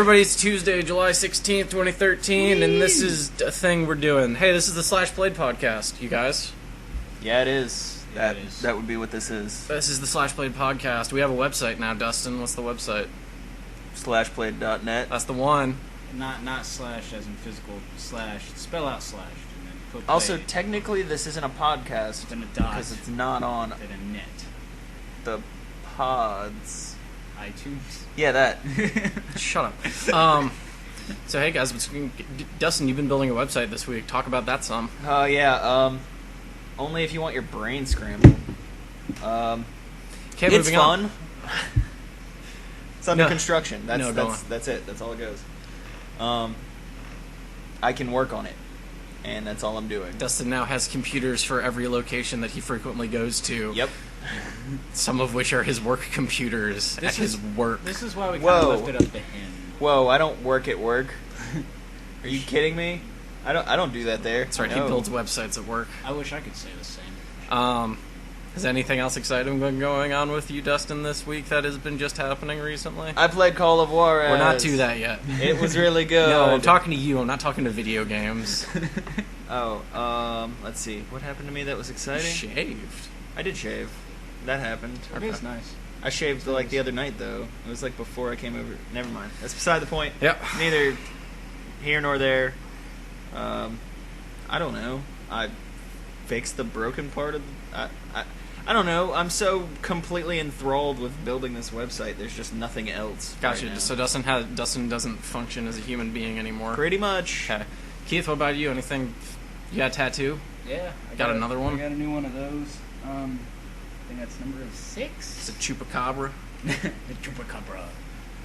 everybody, it's Tuesday, July 16th, 2013, and this is a thing we're doing. Hey, this is the Slash Played podcast, you guys. Yeah, it is. Yeah, it is. That would be what this is. This is the Slash Played podcast. We have a website now, Dustin. What's the website? Slashplayed.net. That's the one. Not slash as in physical slash. Spell out slash. And then put Also, played. technically, this isn't a podcast Then a dot. because it's not on Then a net. the pods. iTunes. Yeah, that. Shut up. So, hey, guys, Dustin, you've been building a website this week. Talk about that some. Yeah. Only if you want your brain scrambled. Okay, It's moving on. fun. It's under No. construction. That's No, go on. that's it. That's all it goes. I can work on it, and that's all I'm doing. Dustin now has computers for every location that he frequently goes to. Yep. Some of which are his work computers at his work. This is why we kind Whoa. of lifted up the hen. Whoa! I don't work at work. Are you kidding me? I don't do that there. That's right, No. he builds websites at work. I wish I could say the same. Has anything else exciting been going on with you, Dustin, this week that has been just happening recently? I played Call of Juarez. We're not to that yet. It was really good. No, I'm talking to you. I'm not talking to video games. Let's see. What happened to me that was exciting? Shaved. I did shave. That happened. It is nice. I shaved like the other night though. It was like before I came over. Never mind. That's beside the point. Yep. Neither here nor there. I don't know. I fixed the broken part of. I don't know. I'm so completely enthralled with building this website. There's just nothing else. Gotcha. Right now. So Dustin doesn't function as a human being anymore. Pretty much. Okay. Keith, what about you? Anything? You got a tattoo? Yeah. I Got another one? I got a new one of those. I think that's number 6. It's a chupacabra. The Chupacabra.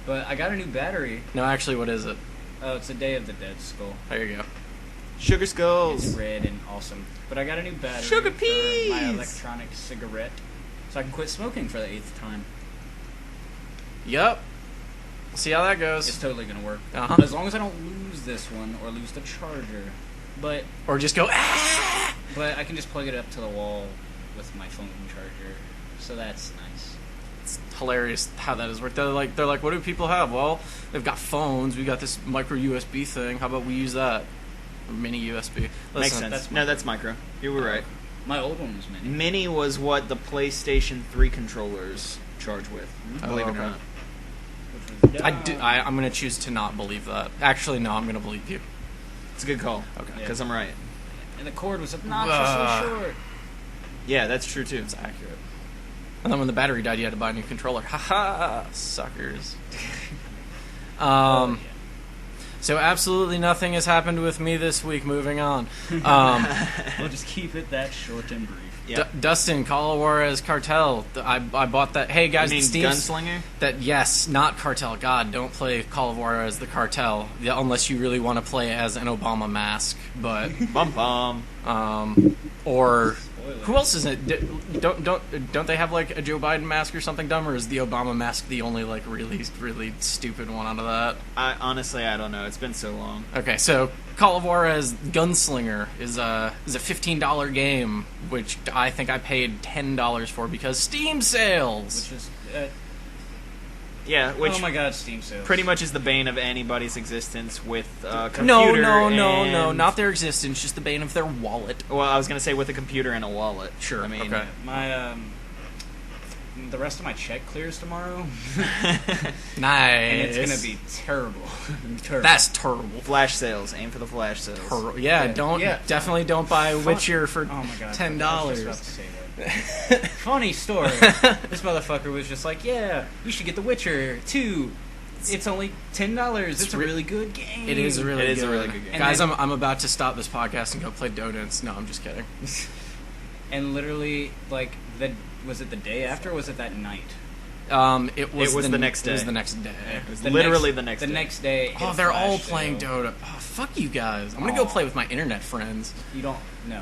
But I got a new battery. No, actually, what is it? Oh, it's a Day of the Dead skull. There you go. Sugar It's skulls. red and awesome. But I got a new battery Sugar for peas! my electronic cigarette, so I can quit smoking for the 8th time. Yep. See how that It's goes. totally gonna work. Uh-huh. As long as I don't lose this one or lose the charger. But Or just go, ah! I can just plug it up to the wall with my phone charger, so that's nice. It's hilarious how that has worked. They're like, what do people have? Well, they've got phones. We got this micro USB thing. How about we use that? Or mini USB. Makes Listen, sense. that's That's micro. You were right. My old one was mini. Mini was what the PlayStation 3 controllers charge with. Believe it or okay. not. Which was I'm going to choose to not believe that. Actually, no, I'm going to believe you. It's a good call. Okay. Because I'm right. And the cord was obnoxiously short. Yeah, that's true too. It's accurate. And then when the battery died, you had to buy a new controller. Ha suckers. Yeah. So absolutely nothing has happened with me this week. Moving on. We'll just keep it that short and brief. Yeah. Dustin, Call of Juarez Cartel. I bought that. Hey guys, You mean Steam's Gunslinger? that yes, not Cartel. God, don't play Call of Juarez the Cartel unless you really want to play as an Obama mask. But Bum bum. or Spoiler. who else is it? Don't they have like a Joe Biden mask or something dumb, or is the Obama mask the only like really stupid one out of that? Honestly, I don't know. It's been so long. Okay, so Call of Juarez Gunslinger is a $15 game, which I think I paid $10 for because Steam sales. Which is... Yeah, which oh my god, Steam sales. pretty much is the bane of anybody's existence with computer. No, and- not their existence, just the bane of their wallet. Well, I was gonna say with a computer and a wallet. Sure, I mean, okay. My, the rest of my check clears tomorrow, Nice. and it's gonna be terrible. Terrible. That's terrible. flash sales. Aim for the flash sales. Yeah, definitely don't buy Witcher for Oh my god. $10. I was just about to say that. Funny story. This motherfucker was just like, yeah, you should get The Witcher 2. It's only $10. It's a really good game. It is really It good. is a really good game. And Guys, then- I'm about to stop this podcast and go play donuts. No, I'm just kidding. And literally, like, was it the day after or was it that night? It was the next day. It was the next day. It was The literally next- the next The day. next day. Oh, hit they're flash all sale. playing Dota. Oh, fuck you guys. I'm gonna go play with my internet friends. You don't know.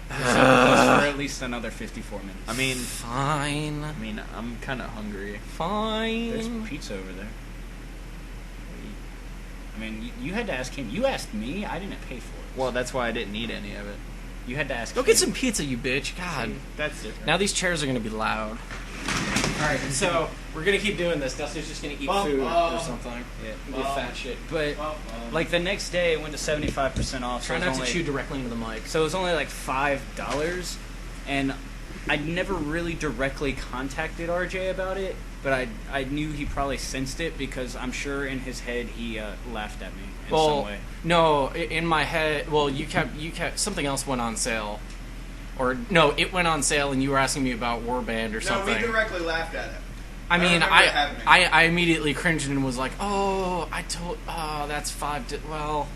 For at least another 54 minutes. I mean, Fine. I'm kind of hungry. Fine. There's pizza over there. I mean, you had to ask him. You asked me. I didn't pay for it. Well, that's why I didn't eat any of it. You had to ask Go him. get some pizza, you bitch. God. That's different. Now these chairs are gonna be loud. right, so we're gonna keep doing this. Dustin's just gonna eat food or something. Yeah. Be fat shit. But like the next day, it went to 75% off. Try so it not was to only, chew directly into the mic. So it was only like $5, and I'd never really directly contacted RJ about it, but I knew he probably sensed it because I'm sure in his head he laughed at me in some way. No, in my head. Well, you kept something else went on sale, or no, it went on sale, and you were asking me about Warband or something. No, we directly laughed at it. I mean, remember it happening. I immediately cringed and was like, that's well.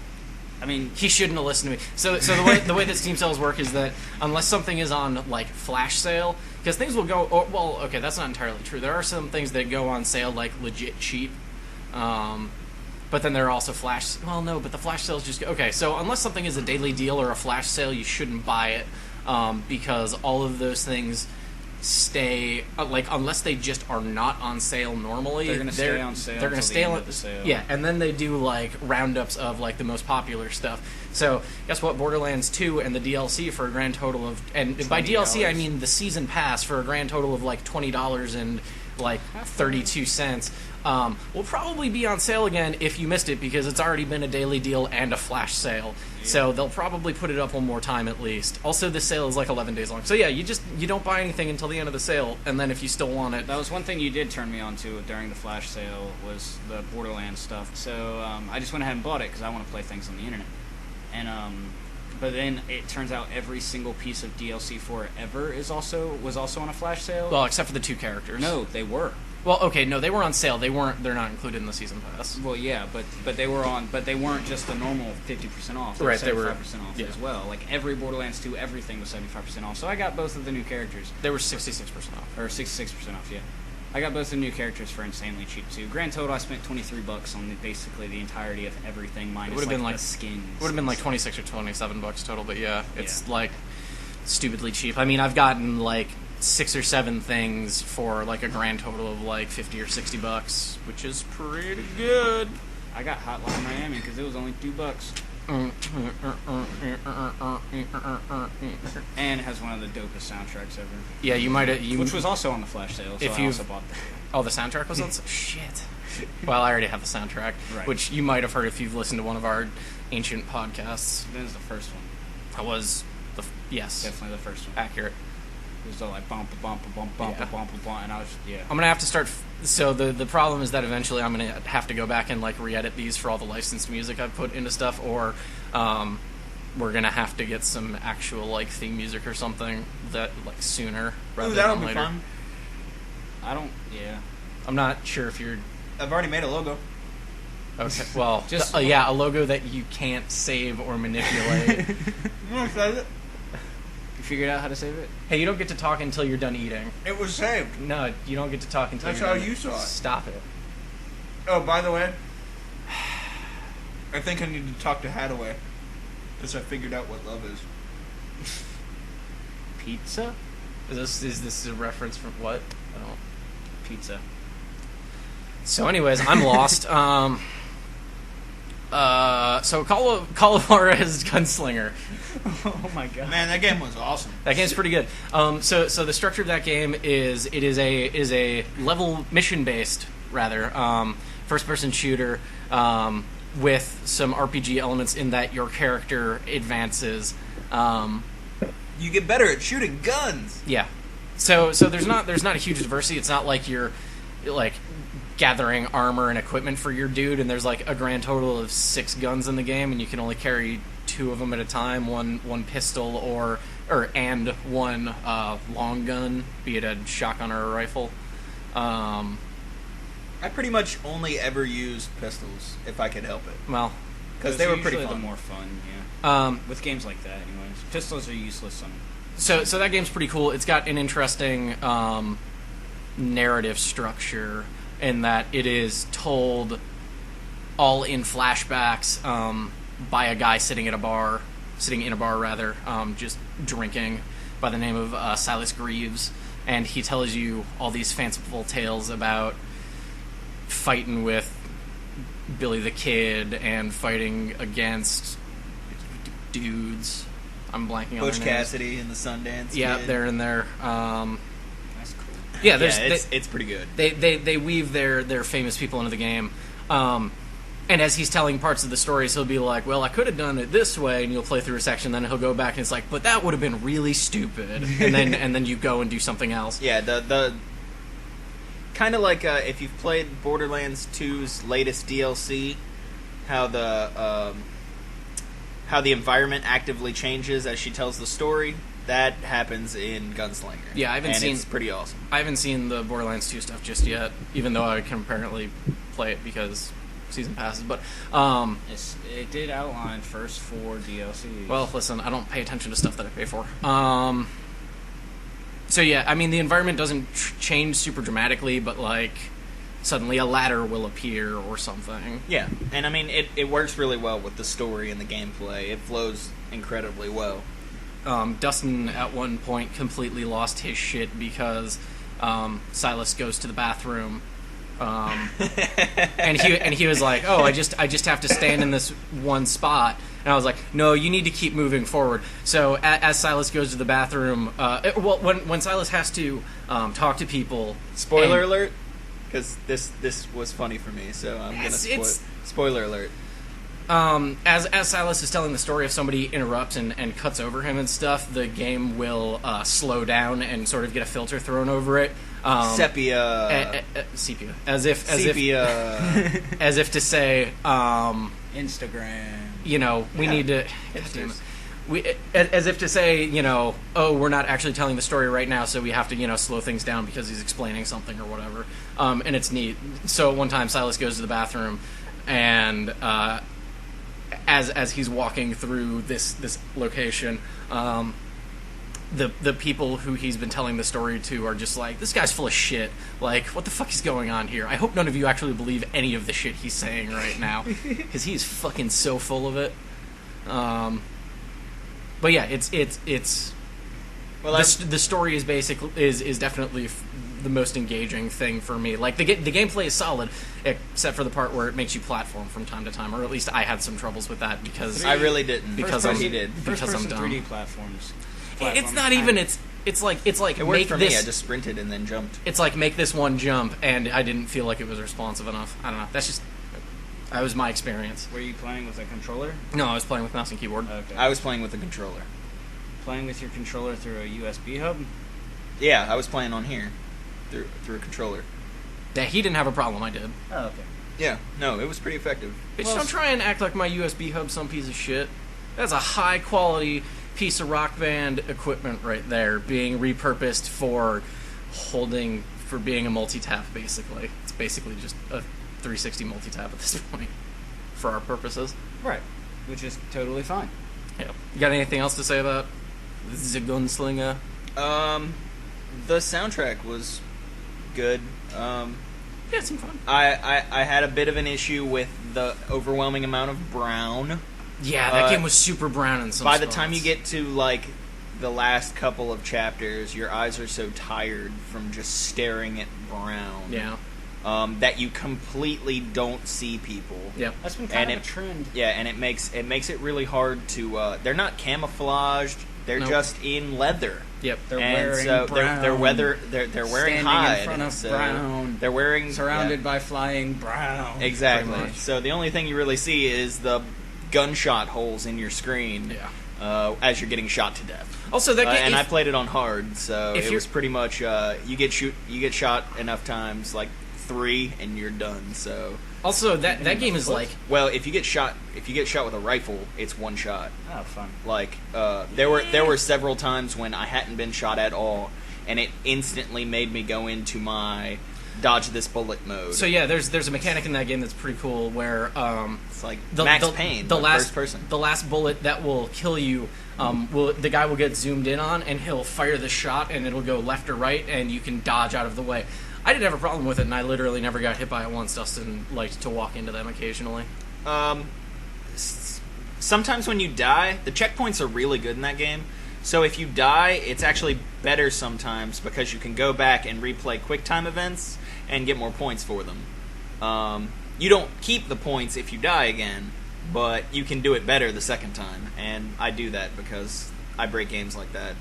I mean, He shouldn't have listened to me. So the way that Steam sales work is that unless something is on like flash sale, because things will go. Okay, that's not entirely true. There are some things that go on sale like legit cheap, but then there are also flash. Well, no, but the flash sales just okay. So unless something is a daily deal or a flash sale, you shouldn't buy it because all of those things stay unless they just are not on sale normally. They're going to stay on sale. They're going to stay on on the sale. Yeah, and then they do like roundups of like the most popular stuff. So guess what? Borderlands 2 and the DLC for a grand total of, and by DLC I mean the season pass for a grand total of like $20 and like 32 cents. Will probably be on sale again if you missed it because it's already been a daily deal and a flash sale. Yeah. So they'll probably put it up one more time at least. Also, the sale is like 11 days long. So yeah, you don't buy anything until the end of the sale, and then if you still want it, that was one thing you did turn me on to during the flash sale was the Borderlands stuff. So I just went ahead and bought it because I want to play things on the internet. And but then it turns out every single piece of DLC for it ever was also on a flash sale. Well, except for the two characters. No, they were. Well, okay, no, they were on sale. They're not included in the season pass. Well, yeah, but they were on, but they weren't just the normal 50% off. Right, they were 75% off as well. Like every Borderlands 2, everything was 75% off. So I got both of the new characters. They were 66% off, or 66% off. Yeah, I got both the new characters for insanely cheap too. Grand total, I spent $23 on basically the entirety of everything minus the skins. It would have been like 26 or 27 bucks total, but yeah, it's like stupidly cheap. I mean, I've gotten like 6 or 7 things for like a grand total of like 50 or 60 bucks, which is pretty good. I got Hotline Miami because it was only $2. And it has one of the dopest soundtracks ever. Yeah, you might have. Which was also on the flash sale, so I also bought that. Oh, the soundtrack was on shit. Well, I already have the soundtrack, right. Which you might have heard if you've listened to one of our ancient podcasts. That was the first one. That was yes, definitely the first one. Accurate. It was all like bump, and I was I'm gonna have to start. So the problem is that eventually I'm gonna have to go back and like re-edit these for all the licensed music I've put into stuff, or we're gonna have to get some actual like theme music or something that like sooner rather than later. Fun. I'm not sure if you're. I've already made a logo. Okay, well, just a logo that you can't save or manipulate. You figured out how to save it? Hey, you don't get to talk until you're done eating. It was saved. No, you don't get to talk until That's you're done. how you saw it. Stop it. Oh, by the way, I think I need to talk to Hadaway because I figured out what love is. Pizza? Is this a reference from what? Oh. Pizza. So, anyways, I'm lost. So Call of Juarez Gunslinger. Oh my god, man, that game was awesome. That game's pretty good. So the structure of that game is a level mission based first person shooter with some RPG elements in that your character advances. You get better at shooting guns. Yeah. So there's not a huge diversity. It's not like you're like gathering armor and equipment for your dude, and there's like a grand total of 6 guns in the game, and you can only carry 2 of them at a time. One pistol and one long gun, be it a shotgun or a rifle. I pretty much only ever used pistols if I could help it. Well, because they were pretty fun. The more fun, yeah. With games like that, anyways. Pistols are useless. So that game's pretty cool. It's got an interesting narrative structure in that it is told all in flashbacks by a guy sitting in a bar, just drinking, by the name of Silas Greaves, and he tells you all these fanciful tales about fighting with Billy the Kid and fighting against dudes. I'm blanking on their Butch names. Cassidy and the Sundance Yeah, Kid. they're in there. That's cool. Yeah, it's pretty good. They weave their famous people into the game. And as he's telling parts of the stories, he'll be like, well, I could have done it this way, and you'll play through a section, then he'll go back and it's like, but that would have been really stupid. And then you go and do something else. Yeah, the kind of like if you've played Borderlands 2's latest DLC, how the environment actively changes as she tells the story. That happens in Gunslinger. Yeah, it's pretty awesome. I haven't seen the Borderlands 2 stuff just yet, even though I can apparently play it because season passes. But it did outline first 4 DLCs. Well, listen, I don't pay attention to stuff that I pay for. So yeah, I mean the environment doesn't change super dramatically, but like suddenly a ladder will appear or something. Yeah, and I mean it works really well with the story and the gameplay. It flows incredibly well. Dustin at one point completely lost his shit because Silas goes to the bathroom, and he was like, "Oh, I just have to stand in this one spot." And I was like, "No, you need to keep moving forward." So as Silas goes to the bathroom, when Silas has to talk to people, spoiler alert, because this was funny for me, so I'm gonna spoiler alert. As Silas is telling the story, if somebody interrupts and cuts over him and stuff, the game will slow down and sort of get a filter thrown over it. Sepia. Sepia. As if to say, Instagram. You know, we need to. As if to say, you know, oh, we're not actually telling the story right now, so we have to, you know, slow things down because he's explaining something or whatever. And it's neat. So one time Silas goes to the bathroom, and as he's walking through this location, the people who he's been telling the story to are just like, this guy's full of shit. Like, what the fuck is going on here? I hope none of you actually believe any of the shit he's saying right now, because he's fucking so full of it. But yeah, it's well, the story is is definitely the most engaging thing for me. Like the gameplay is solid, except for the part where it makes you platform from time to time, or at least I had some troubles with that because I really didn't. Because he did. Because I'm dumb. 3D platforms. It's not even. It's like it worked for me. I just sprinted and then jumped. It's like make this one jump, and I didn't feel like it was responsive enough. I don't know. That was my experience. Were you playing with a controller? No, I was playing with mouse and keyboard. Okay. I was playing with a controller. Playing with your controller through a USB hub? Yeah, I was playing on here through a controller. Yeah, he didn't have a problem. I did. Oh, okay. Yeah, no, it was pretty effective. Bitch, don't try and act like my USB hub's some piece of shit. That's a high quality piece of Rock Band equipment right there, being repurposed for being a multi-tap. Basically, it's basically just a 360 multi-tap at this point for our purposes. Right, which is totally fine. Yeah. You got anything else to say about the Gunslinger? The soundtrack was good. Yeah, it seemed fun. I had a bit of an issue with the overwhelming amount of brown. Yeah, that game was super brown in some By spots. the time you get to, like, the last couple of chapters, your eyes are so tired from just staring at brown. Yeah. That you completely don't see people. Yep. That's been kind of a trend. Yeah, and it makes it really hard to. They're not camouflaged. They're just in leather. Yep. They're wearing brown. They're wearing standing hide. in front of so brown. They're wearing surrounded by flying brown. Exactly. So the only thing you really see is the gunshot holes in your screen. Yeah. As you're getting shot to death. Also, that game, and I played it on hard, so it was pretty much you get shot enough times, like 3, and you're done. So also that game is like, well, if you get shot with a rifle, it's one shot. Oh, fun. Like there were several times when I hadn't been shot at all, and it instantly made me go into my dodge this bullet mode. So yeah, there's a mechanic in that game that's pretty cool where it's like Max Payne, first person. The last bullet that will kill you, the guy will get zoomed in on, and he'll fire the shot, and it'll go left or right, and you can dodge out of the way. I didn't have a problem with it, and I literally never got hit by it once. Dustin liked to walk into them occasionally. Sometimes when you die, the checkpoints are really good in that game. So if you die, it's actually better sometimes because you can go back and replay QuickTime events and get more points for them. You don't keep the points if you die again, but you can do it better the second time. And I do that because I break games like that.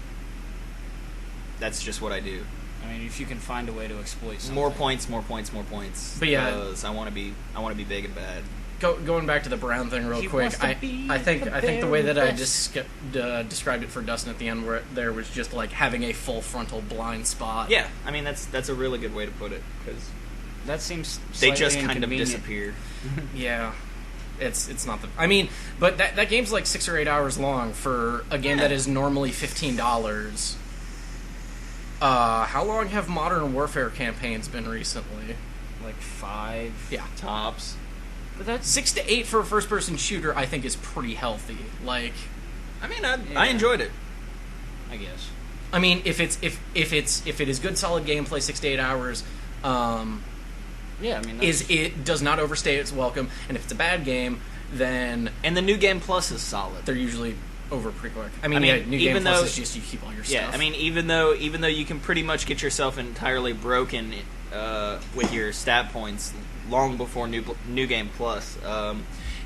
That's just what I do. I mean, if you can find a way to exploit something. More points, more points, more points. But yeah, because I want to be big and bad. Going back to the Brown thing real He quick, wants to I be think the the way that I very described it for Dustin at the end, where there was just like having a full frontal blind spot. Yeah, I mean that's a really good way to put it because That seems they just slightly kind of inconvenient. disappear. Yeah. It's not the. I mean, but that game's like 6 or 8 hours long for a game that is normally $15. How long have Modern Warfare campaigns been recently? Like 5. Yeah. Tops. But that's 6 to 8 for a first-person shooter, I think, is pretty healthy. Like, I mean, Yeah. I enjoyed it. I guess. I mean, if it is good, solid gameplay, 6 to 8 hours, Yeah, I mean, that's, it does not overstay its welcome. And if it's a bad game, then And the new game plus is solid. they're usually over pretty quick. I mean, I mean, yeah, New Game even Plus though- is just you keep all your Yeah, stuff. I mean, even though you can pretty much get yourself entirely broken with your stat points long before new game plus,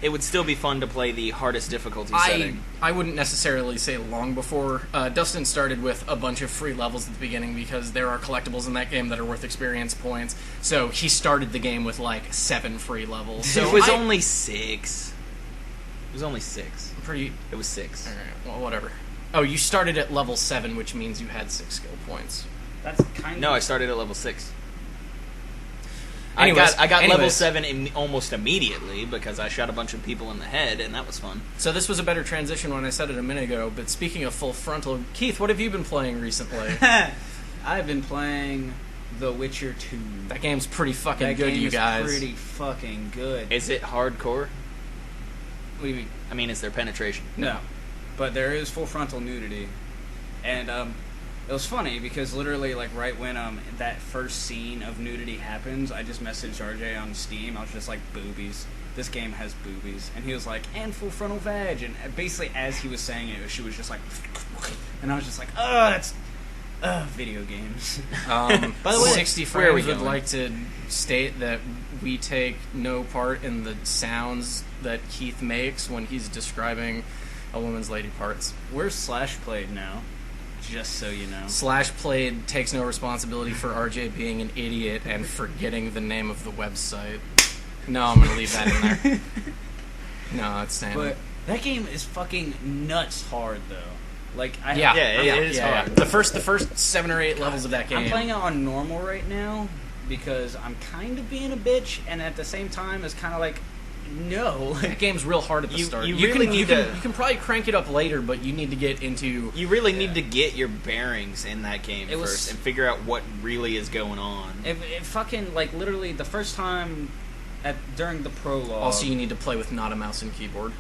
it would still be fun to play the hardest difficulty setting. I wouldn't necessarily say long before. Dustin started with a bunch of free levels at the beginning because there are collectibles in that game that are worth experience points. So he started the game with like 7 free levels. So it was only 6. It was only 6. pretty. It was 6. All right, well, whatever. Oh, you started at level 7, which means you had 6 skill points. that's kind No, of... I started at level 6. Anyways, I got level anyways. 7 almost immediately because I shot a bunch of people in the head, and that was fun. So this was a better transition when I said it a minute ago. But speaking of full frontal, Keith, what have you been playing recently? I've been playing The Witcher 2. That game's pretty fucking That good, game you is guys. pretty fucking good. Is it hardcore? What do you mean? I mean, is there penetration? No. But there is full frontal nudity. And it was funny because literally like right when that first scene of nudity happens, I just messaged RJ on Steam. I was just like, boobies. This game has boobies. And he was like, and full frontal vag. And basically as he was saying it, she was just like, and I was just like, that's video games. By the way, 60 where are we frames would going? like to state that we take no part in the sounds that Keith makes when he's describing a woman's lady parts. Where's Slash played now? Just so you know. Slash Played takes no responsibility for RJ being an idiot and forgetting the name of the website. No, I'm gonna leave that in there. No, it's staying. But that game is fucking nuts hard though. Like I Yeah, Yeah, it is hard. The first 7 or 8 levels of that game. I'm playing it on normal right now because I'm kind of being a bitch, and at the same time, it's kind of like, no. That game's real hard at the You- start. you really need to- you can probably crank it up later, but you need to get into. You really need to get your bearings in that game It was- first and figure out what really is going on. It fucking, like, literally the first time during the prologue. Also, you need to play with not a mouse and keyboard.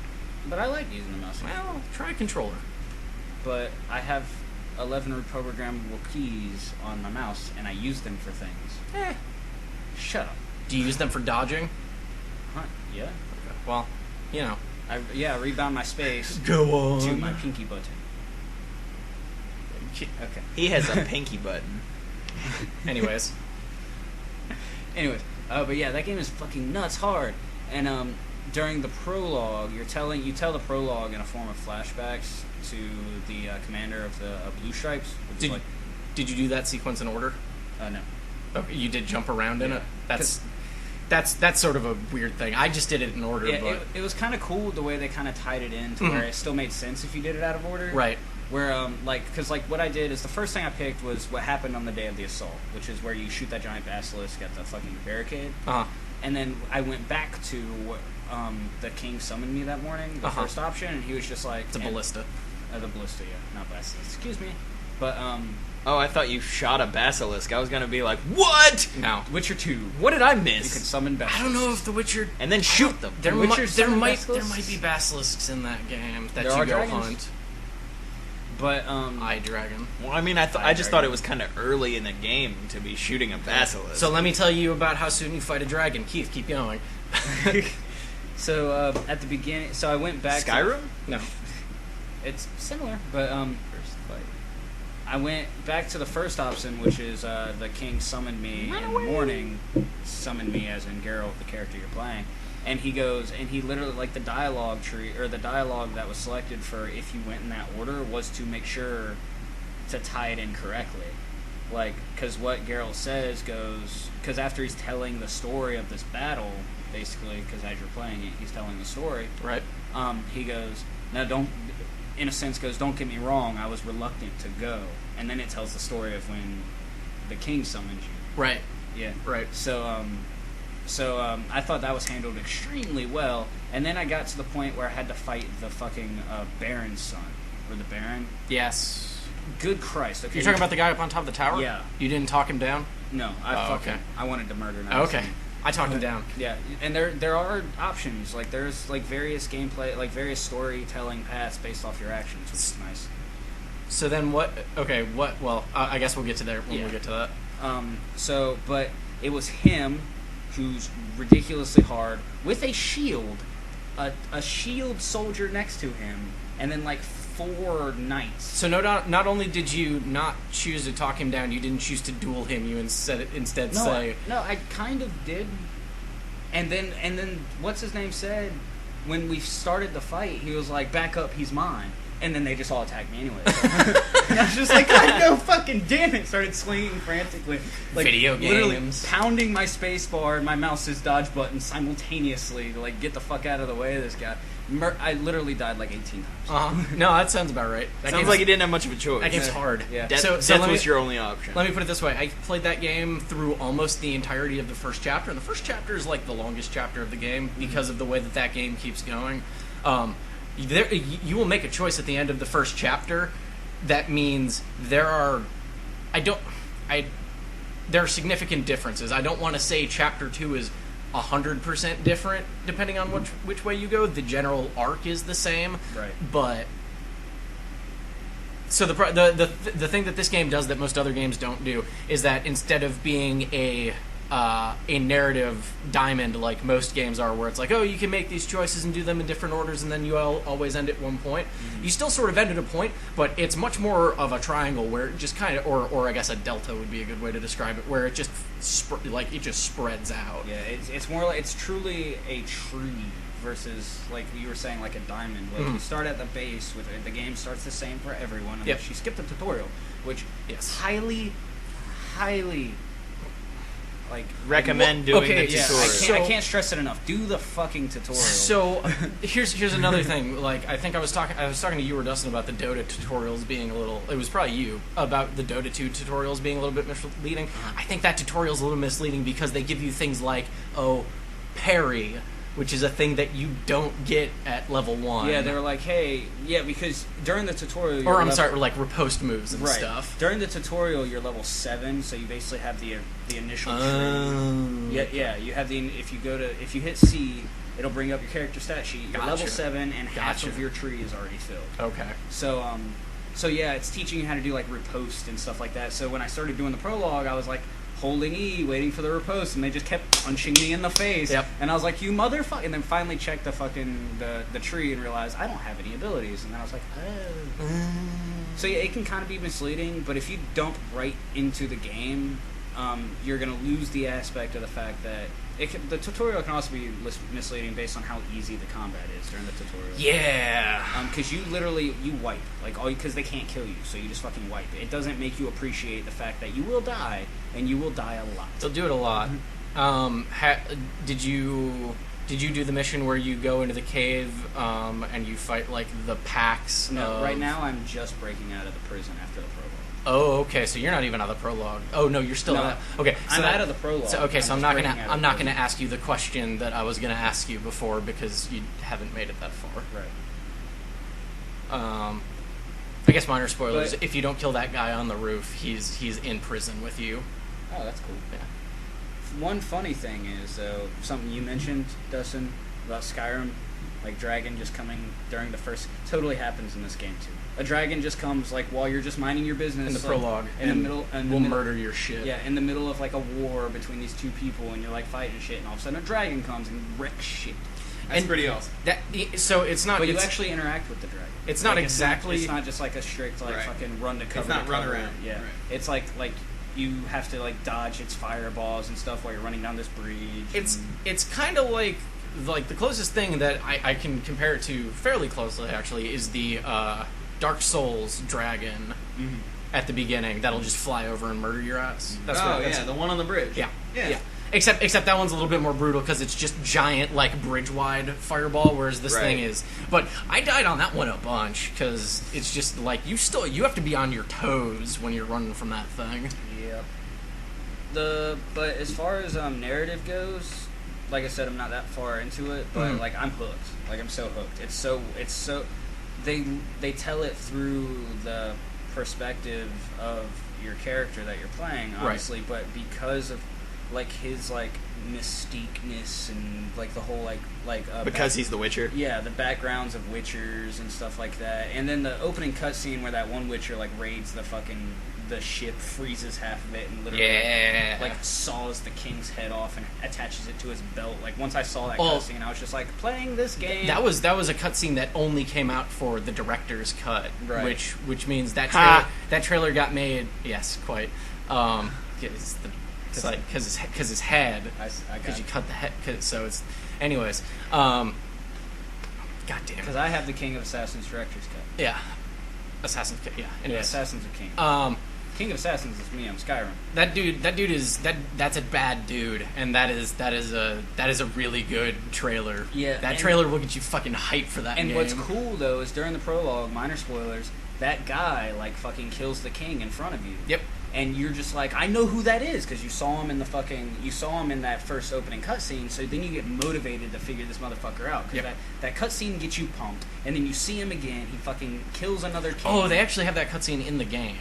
But I like using the mouse. Well, try a controller. But I have 11 reprogrammable keys on my mouse, and I use them for things. Shut up. Do you use them for dodging? Huh? Yeah. Well, you know. I rebound my space Go to my pinky button. Okay. He has a pinky button. Anyways, Anyways, but yeah, that game is fucking nuts hard. And during the prologue, you tell the prologue in a form of flashbacks to the commander of the Blue Stripes. Which is did you do that sequence in order? no. Okay, you did jump around in Yeah. it. That's sort of a weird thing. I just did it in order, Yeah, but it was kind of cool the way they kind of tied it in to where it still made sense if you did it out of order. right. Where because what I did is the first thing I picked was what happened on the day of the assault, which is where you shoot that giant basilisk at the fucking barricade. Uh huh. And then I went back to the king summoned me that morning, the first option, and he was just like... It's a ballista. The ballista, yeah, not basilisk. Excuse me. But, Oh, I thought you shot a basilisk. I was gonna be like, what? No. Witcher 2, What did I you can miss? summon basilisks. I don't know if The Witcher. And then shoot them. There, Witcher there summon might basilisks? be basilisks in that game that There you are go dragons. hunt. But, Eye dragon. Well, I mean, I just thought it was kind of early in the game to be shooting a basilisk. So let me tell you about how soon you fight a dragon. Keith, keep going. so, at the beginning... So I went back Skyrim? No. It's similar, but, first fight. I went back to the first option, which is the king summoned me in the morning. Summoned me as in Geralt, the character you're playing. And he goes, and he literally, like the dialogue tree, or the dialogue that was selected for if you went in that order was to make sure to tie it in correctly. like, because what Geralt says goes, because after he's telling the story of this battle, basically, because as you're playing it, he's telling the story. Right. He goes, now don't, in a sense, goes, don't get me wrong, I was reluctant to go. And then it tells the story of when the king summoned you. Right. Yeah. Right. So I thought that was handled extremely well. And then I got to the point where I had to fight the fucking Baron's son. Or the Baron. Yes. Good Christ. Okay. You're talking about the guy up on top of the tower? Yeah. You didn't talk him down? No, okay. I wanted to murder him. Okay. I talked him down. Yeah, and there are options. Like, there's, like, various gameplay, like, various storytelling paths based off your actions, which is nice. So then what... Okay, what... Well, I guess we'll get to there when we get to that. But it was him who's ridiculously hard with a shield, a shield soldier next to him, and then, like, 4 knights. So not only did you not choose to talk him down, you didn't choose to duel him. You instead say... No, I kind of did. And then what's his name said, when we started the fight, he was like, back up, he's mine. And then they just all attacked me anyway. So. And I was just like, God, no fucking damn it. Started swinging frantically. Like, video literally games. pounding my space bar and my mouse's dodge button simultaneously to, like, get the fuck out of the way of this guy. I literally died like 18 times. No, that sounds about right. That Sounds like you didn't have much of a choice. That game's hard. Yeah. Death was your only option. Let me put it this way. I played that game through almost the entirety of the first chapter, and the first chapter is like the longest chapter of the game because of the way that game keeps going. You will make a choice at the end of the first chapter that means there are significant differences. I don't want to say chapter 2 is 100% different depending on which way you go. The general arc is the same, right? But so the thing that this game does that most other games don't do is that instead of being a narrative diamond like most games are, where it's like, oh, you can make these choices and do them in different orders, and then you always end at one point. You still sort of end at a point, but it's much more of a triangle where it just kind of, or I guess a delta would be a good way to describe it, where it just spreads out. Yeah, it's more like, it's truly a tree versus, like you were saying, like a diamond. Like, you start at the base with it. The game starts the same for everyone, unless you skip the tutorial, which highly like recommend doing the yeah, tutorial. I can't stress it enough. Do the fucking tutorial. So here's another thing. Like, I think I was talking to you or Dustin about the Dota tutorials being a little. It was probably you about the Dota 2 tutorials being a little bit misleading. I think that tutorial's a little misleading because they give you things like parry, which is a thing that you don't get at level 1. Yeah, they were like, hey, because during the tutorial... like riposte moves and stuff. During the tutorial, you're level 7, so you basically have the initial tree. Yeah, you have if you hit C, it'll bring up your character stat sheet. You're level 7, and half of your tree is already filled. Okay. So yeah, it's teaching you how to do, like, riposte and stuff like that. So when I started doing the prologue, I was like, holding E, waiting for the riposte, and they just kept punching me in the face. Yep. And I was like, you motherfucker! And then finally checked the fucking the tree and realized I don't have any abilities. And then I was like, oh. So yeah, it can kind of be misleading, but if you dump right into the game, you're gonna lose the aspect of the fact that the tutorial can also be misleading based on how easy the combat is during the tutorial. Yeah. Because you literally wipe, like, because they can't kill you, so you just fucking wipe. It doesn't make you appreciate the fact that you will die, and you will die a lot. They'll do it a lot. Did you do the mission where you go into the cave and you fight like the packs? No, right now I'm just breaking out of the prison after the prologue. Oh, okay. So you're not even out of the prologue. Oh no, you're still out. Okay, so I'm out of the prologue. So I'm not gonna ask you the question that I was gonna ask you before because you haven't made it that far. Right. I guess minor spoilers. If you don't kill that guy on the roof, he's in prison with you. Oh, that's cool. Yeah. One funny thing is something you mentioned, Dustin, about Skyrim, like dragon just coming during the first. Totally happens in this game too. A dragon just comes like while you're just minding your business in the prologue, in the middle, and will murder your shit. Yeah, in the middle of like a war between these two people, and you're like fighting shit, and all of a sudden a dragon comes and wrecks shit. That's pretty awesome. So it's not. But you actually interact with the dragon. It's not exactly. It's not just like a strict fucking run to cover. It's not run around. Yeah, right. It's like you have to like dodge its fireballs and stuff while you're running down this bridge. It's kind of like the closest thing that I can compare it to fairly closely actually is the Dark Souls dragon. at the beginning that'll just fly over and murder your ass. That's the one on the bridge. Yeah. Except that one's a little bit more brutal because it's just giant, like, bridge-wide fireball, whereas this thing is... But I died on that one a bunch, because it's just, like, you have to be on your toes when you're running from that thing. Yep. But as far as narrative goes, like I said, I'm not that far into it, but, like, I'm hooked. Like, I'm so hooked. It's so... They tell it through the perspective of your character that you're playing, obviously, but because of... like his like mystique-ness and like the whole because he's the Witcher. Yeah, the backgrounds of Witchers and stuff like that, and then the opening cutscene where that one Witcher like raids the ship, freezes half of it, and literally like saws the king's head off and attaches it to his belt. Like once I saw that cutscene, I was just like playing this game. That was a cutscene that only came out for the director's cut, which means that trailer got made. Yes, quite. Because his head, because you cut the head, so it's, anyways, god damn it. Because I have the King of Assassins director's cut. Yeah, Assassin's cut. Yeah, anyways. Assassins are king. King of Assassins is me. I'm Skyrim. That dude is that's a bad dude, and that is a really good trailer. Yeah, that trailer will get you fucking hyped for that. And what's cool though is during the prologue, minor spoilers, that guy like fucking kills the king in front of you. Yep. And you're just like, I know who that is because you saw him in that first opening cutscene. So then you get motivated to figure this motherfucker out because that cutscene gets you pumped, and then you see him again. He fucking kills another king. Oh, they actually have that cutscene in the game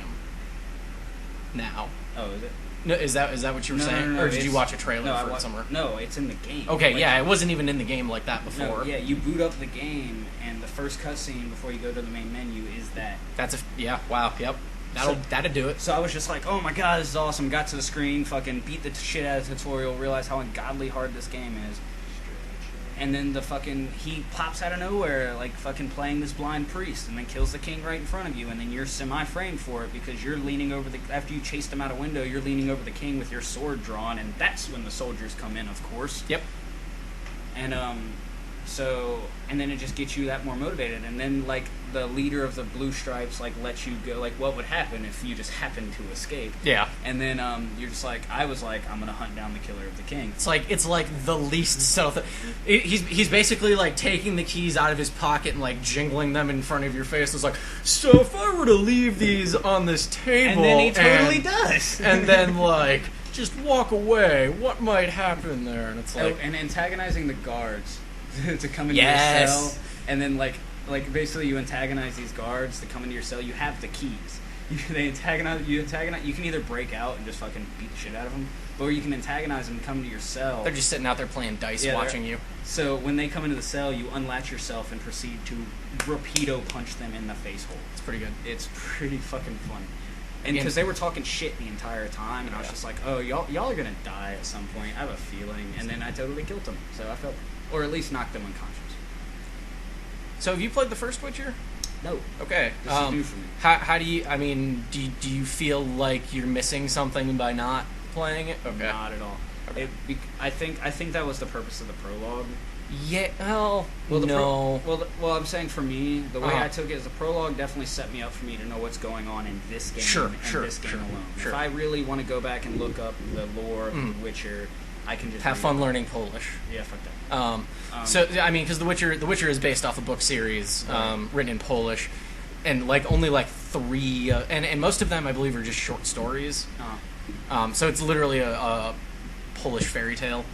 now. Oh, is it? No, is that what you were saying, no, or did you watch a trailer for it somewhere? No, it's in the game. Okay, like, it wasn't even in the game like that before. No, yeah, you boot up the game, and the first cutscene before you go to the main menu is that. Wow, yep. That'll do it. So I was just like, oh my god, this is awesome. Got to the screen, fucking beat the shit out of the tutorial, realized how ungodly hard this game is. And then he pops out of nowhere, like fucking playing this blind priest, and then kills the king right in front of you, and then you're semi-framed for it because you're leaning over after you chased him out a window, you're leaning over the king with your sword drawn, and that's when the soldiers come in, of course. Yep. And and then it just gets you that more motivated, and then like the leader of the Blue Stripes like lets you go, like what would happen if you just happened to escape? Yeah. And then you're just like, I was like, I'm gonna hunt down the killer of the king. It's like the least subtle thing. He's basically like taking the keys out of his pocket and like jingling them in front of your face. It's like, so if I were to leave these on this table, and then he totally does, and then like just walk away, what might happen there? And it's like, and antagonizing the guards to come into your cell, and then like basically you antagonize these guards to come into your cell. You have the keys. You antagonize. You can either break out and just fucking beat the shit out of them, or you can antagonize them and come to your cell. They're just sitting out there playing dice, watching you. So when they come into the cell, you unlatch yourself and proceed to rapido punch them in the face hole. It's pretty good. It's pretty fucking funny. And because they were talking shit the entire time, and I was just like, oh, y'all are gonna die at some point. I have a feeling. And then I totally killed them. So I felt, or at least knocked them unconscious. So have you played the first Witcher? No. Okay. This is new for me. How do you? I mean, do you feel like you're missing something by not playing it? Okay. Not at all. Okay. I think that was the purpose of the prologue. Yeah. No. Well, I'm saying for me, the way I took it is the prologue definitely set me up for me to know what's going on in this game this game alone. Sure. If I really want to go back and look up the lore of The Witcher, I can just have fun learning Polish. Yeah, fuck that. So I mean, because The Witcher is based off a book series written in Polish, and like only like 3, and most of them I believe are just short stories. So it's literally a Polish fairy tale,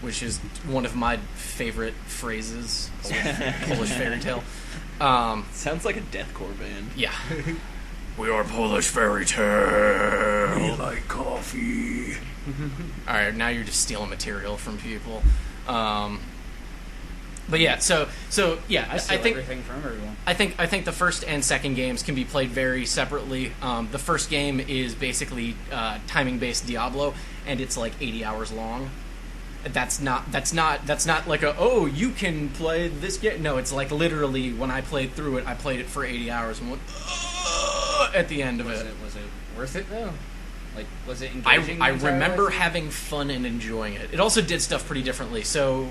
which is one of my favorite phrases. Polish fairy tale. Sounds like a deathcore band. Yeah. We are Polish fairy tale. We like coffee. All right, now you're just stealing material from people. But yeah, so yeah, I steal everything from everyone. I think the first and second games can be played very separately. The first game is basically timing-based Diablo, and it's like 80 hours long. That's not like you can play this game. No, it's like literally when I played through it, I played it for 80 hours and went at the end of it. Was it worth it though? Like, was it engaging? I remember having fun and enjoying it. It also did stuff pretty differently. So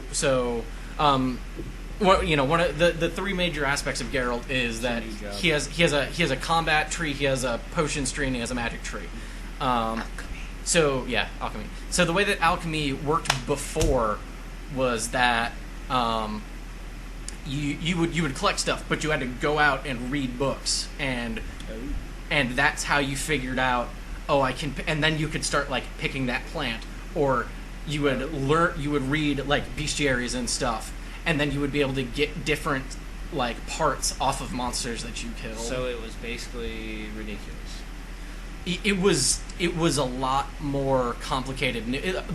Well, one of the three major aspects of Geralt is that new job. he has a combat tree, he has a potions tree, and he has a magic tree. So yeah, alchemy. So the way that alchemy worked before was that you would collect stuff, but you had to go out and read books, and that's how you figured out. Oh, I can, and then you could start like picking that plant, or you would read like bestiaries and stuff, and then you would be able to get different like parts off of monsters that you kill. So it was basically ridiculous. It was a lot more complicated.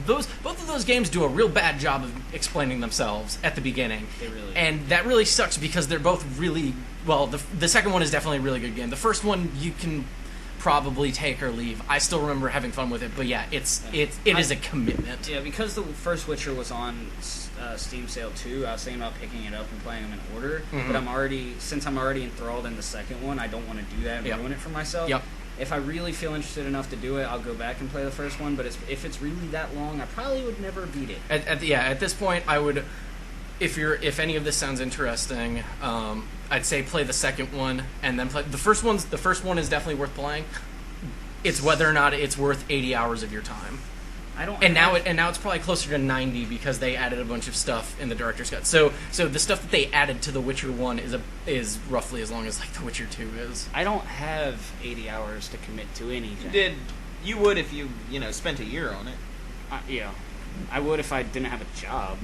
Both of those games do a real bad job of explaining themselves at the beginning. They really and that really sucks because they're both really well. The second one is definitely a really good game. The first one you can probably take or leave. I still remember having fun with it, but yeah, it is a commitment. Yeah, because the first Witcher was on Steam sale too, I was thinking about picking it up and playing them in order. Mm-hmm. But since I'm already enthralled in the second one, I don't want to do that and ruin it for myself. Yep. If I really feel interested enough to do it, I'll go back and play the first one. But if it's really that long, I probably would never beat it. At this point, I would. If any of this sounds interesting, I'd say play the second one and then play the first one. The first one is definitely worth playing. It's whether or not it's worth 80 hours of your time. Now it's probably closer to 90 because they added a bunch of stuff in the director's cut. So the stuff that they added to The Witcher 1 is roughly as long as like The Witcher 2 is. I don't have 80 hours to commit to anything. You would if you spent a year on it. Yeah, I would if I didn't have a job.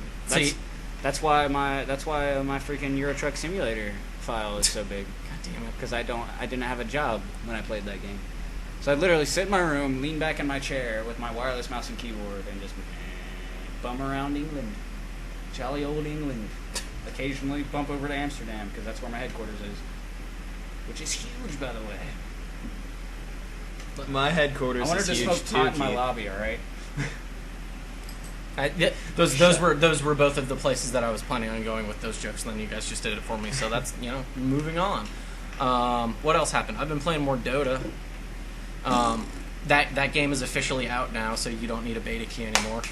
That's why my freaking Euro Truck Simulator file is so big. God damn it! Because I didn't have a job when I played that game. So I'd literally sit in my room, lean back in my chair with my wireless mouse and keyboard, and just bum around England. Jolly old England. Occasionally bump over to Amsterdam, because that's where my headquarters is. Which is huge, by the way. My headquarters I wanted is to huge smoke too, pot in my Keith. lobby, alright? Those were both of the places that I was planning on going with those jokes, and then you guys just did it for me. So that's moving on. What else happened? I've been playing more Dota. That game is officially out now, so you don't need a beta key anymore.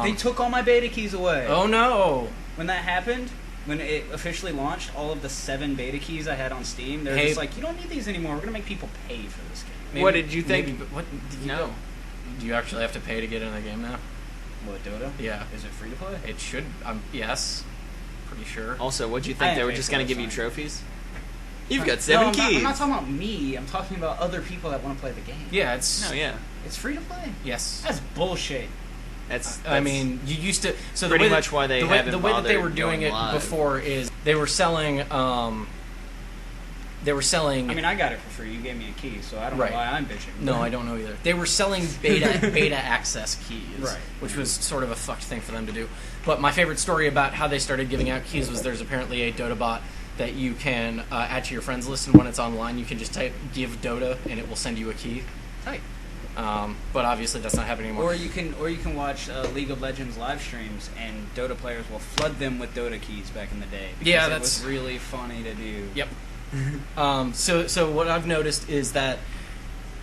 They took all my beta keys away. Oh no! When that happened, when it officially launched, all of the 7 beta keys I had on Steam, they're just like, you don't need these anymore. We're gonna make people pay for this game. What did you think? What did you know? Do you actually have to pay to get in the game now? What, Dota? Yeah. Is it free to play? It should. Yes. Pretty sure. Also, what'd you I think? They didn't were pay just for gonna it, give you fine. trophies? You've got 7 keys. I'm not talking about me. I'm talking about other people that want to play the game. Yeah, it's. No, yeah. It's free to play. Yes. That's bullshit. That's I mean, you used to. So pretty the way much why they the way, haven't the way that they were bothered doing going it live. before is they were selling. They were selling. I mean, I got it for free. You gave me a key, so I don't Right. know why I'm bitching. No, I don't know either. They were selling beta access keys, Right. which was sort of a fucked thing for them to do. But my favorite story about how they started giving out keys was there's apparently a Dota bot that you can add to your friends list, and when it's online, you can just type "give Dota" and it will send you a key. Tight. But obviously, that's not happening anymore. Or you can watch League of Legends live streams, and Dota players will flood them with Dota keys back in the day. Because Yeah, it that's- was really funny to do. Yep. So what I've noticed is that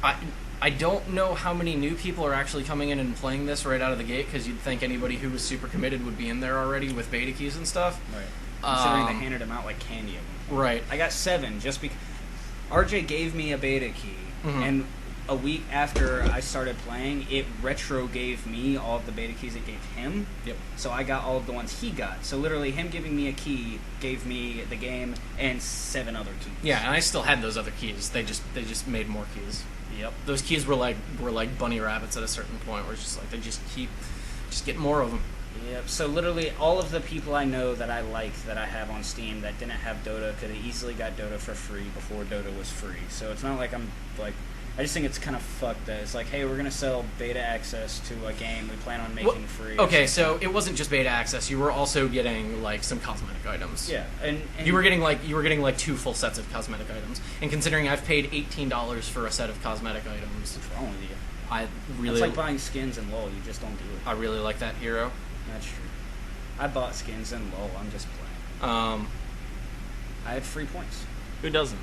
I don't know how many new people are actually coming in and playing this right out of the gate, because you'd think anybody who was super committed would be in there already with beta keys and stuff. Right. Considering they handed them out like candy. Right. I got 7 just because RJ gave me a beta key, Mhm. and a week after I started playing, it retro gave me all of the beta keys it gave him. Yep. So I got all of the ones he got. So literally, him giving me a key gave me the game and 7 other keys. Yeah, and I still had those other keys. They just made more keys. Yep. Those keys were like bunny rabbits at a certain point, where it's just like they just get more of them. Yep. So literally, all of the people I know that I like that I have on Steam that didn't have Dota could have easily got Dota for free before Dota was free. So it's not like I'm like. I just think it's kind of fucked that it's like, hey, we're gonna sell beta access to a game we plan on making free. or Okay, something. so it wasn't just beta access. You were also getting like some cosmetic items. Yeah, and You were getting like 2 full sets of cosmetic items. And considering I've paid $18 for a set of cosmetic items, what's wrong with you? I really It's like buying skins in LoL. You just don't do it. I really like that hero. That's true. I bought skins in LoL. I'm just playing. I had free points. Who doesn't?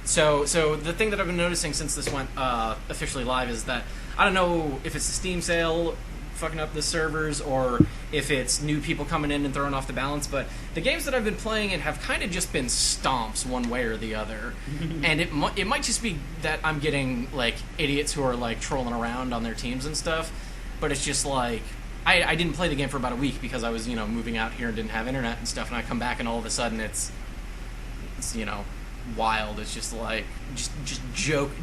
So the thing that I've been noticing since this went officially live is that I don't know if it's a Steam sale fucking up the servers or if it's new people coming in and throwing off the balance. But the games that I've been playing and have kind of just been stomps one way or the other. And it might just be that I'm getting like idiots who are like trolling around on their teams and stuff. But it's just like I didn't play the game for about a week because I was moving out here and didn't have internet and stuff. And I come back and all of a sudden it's wild. It's just like just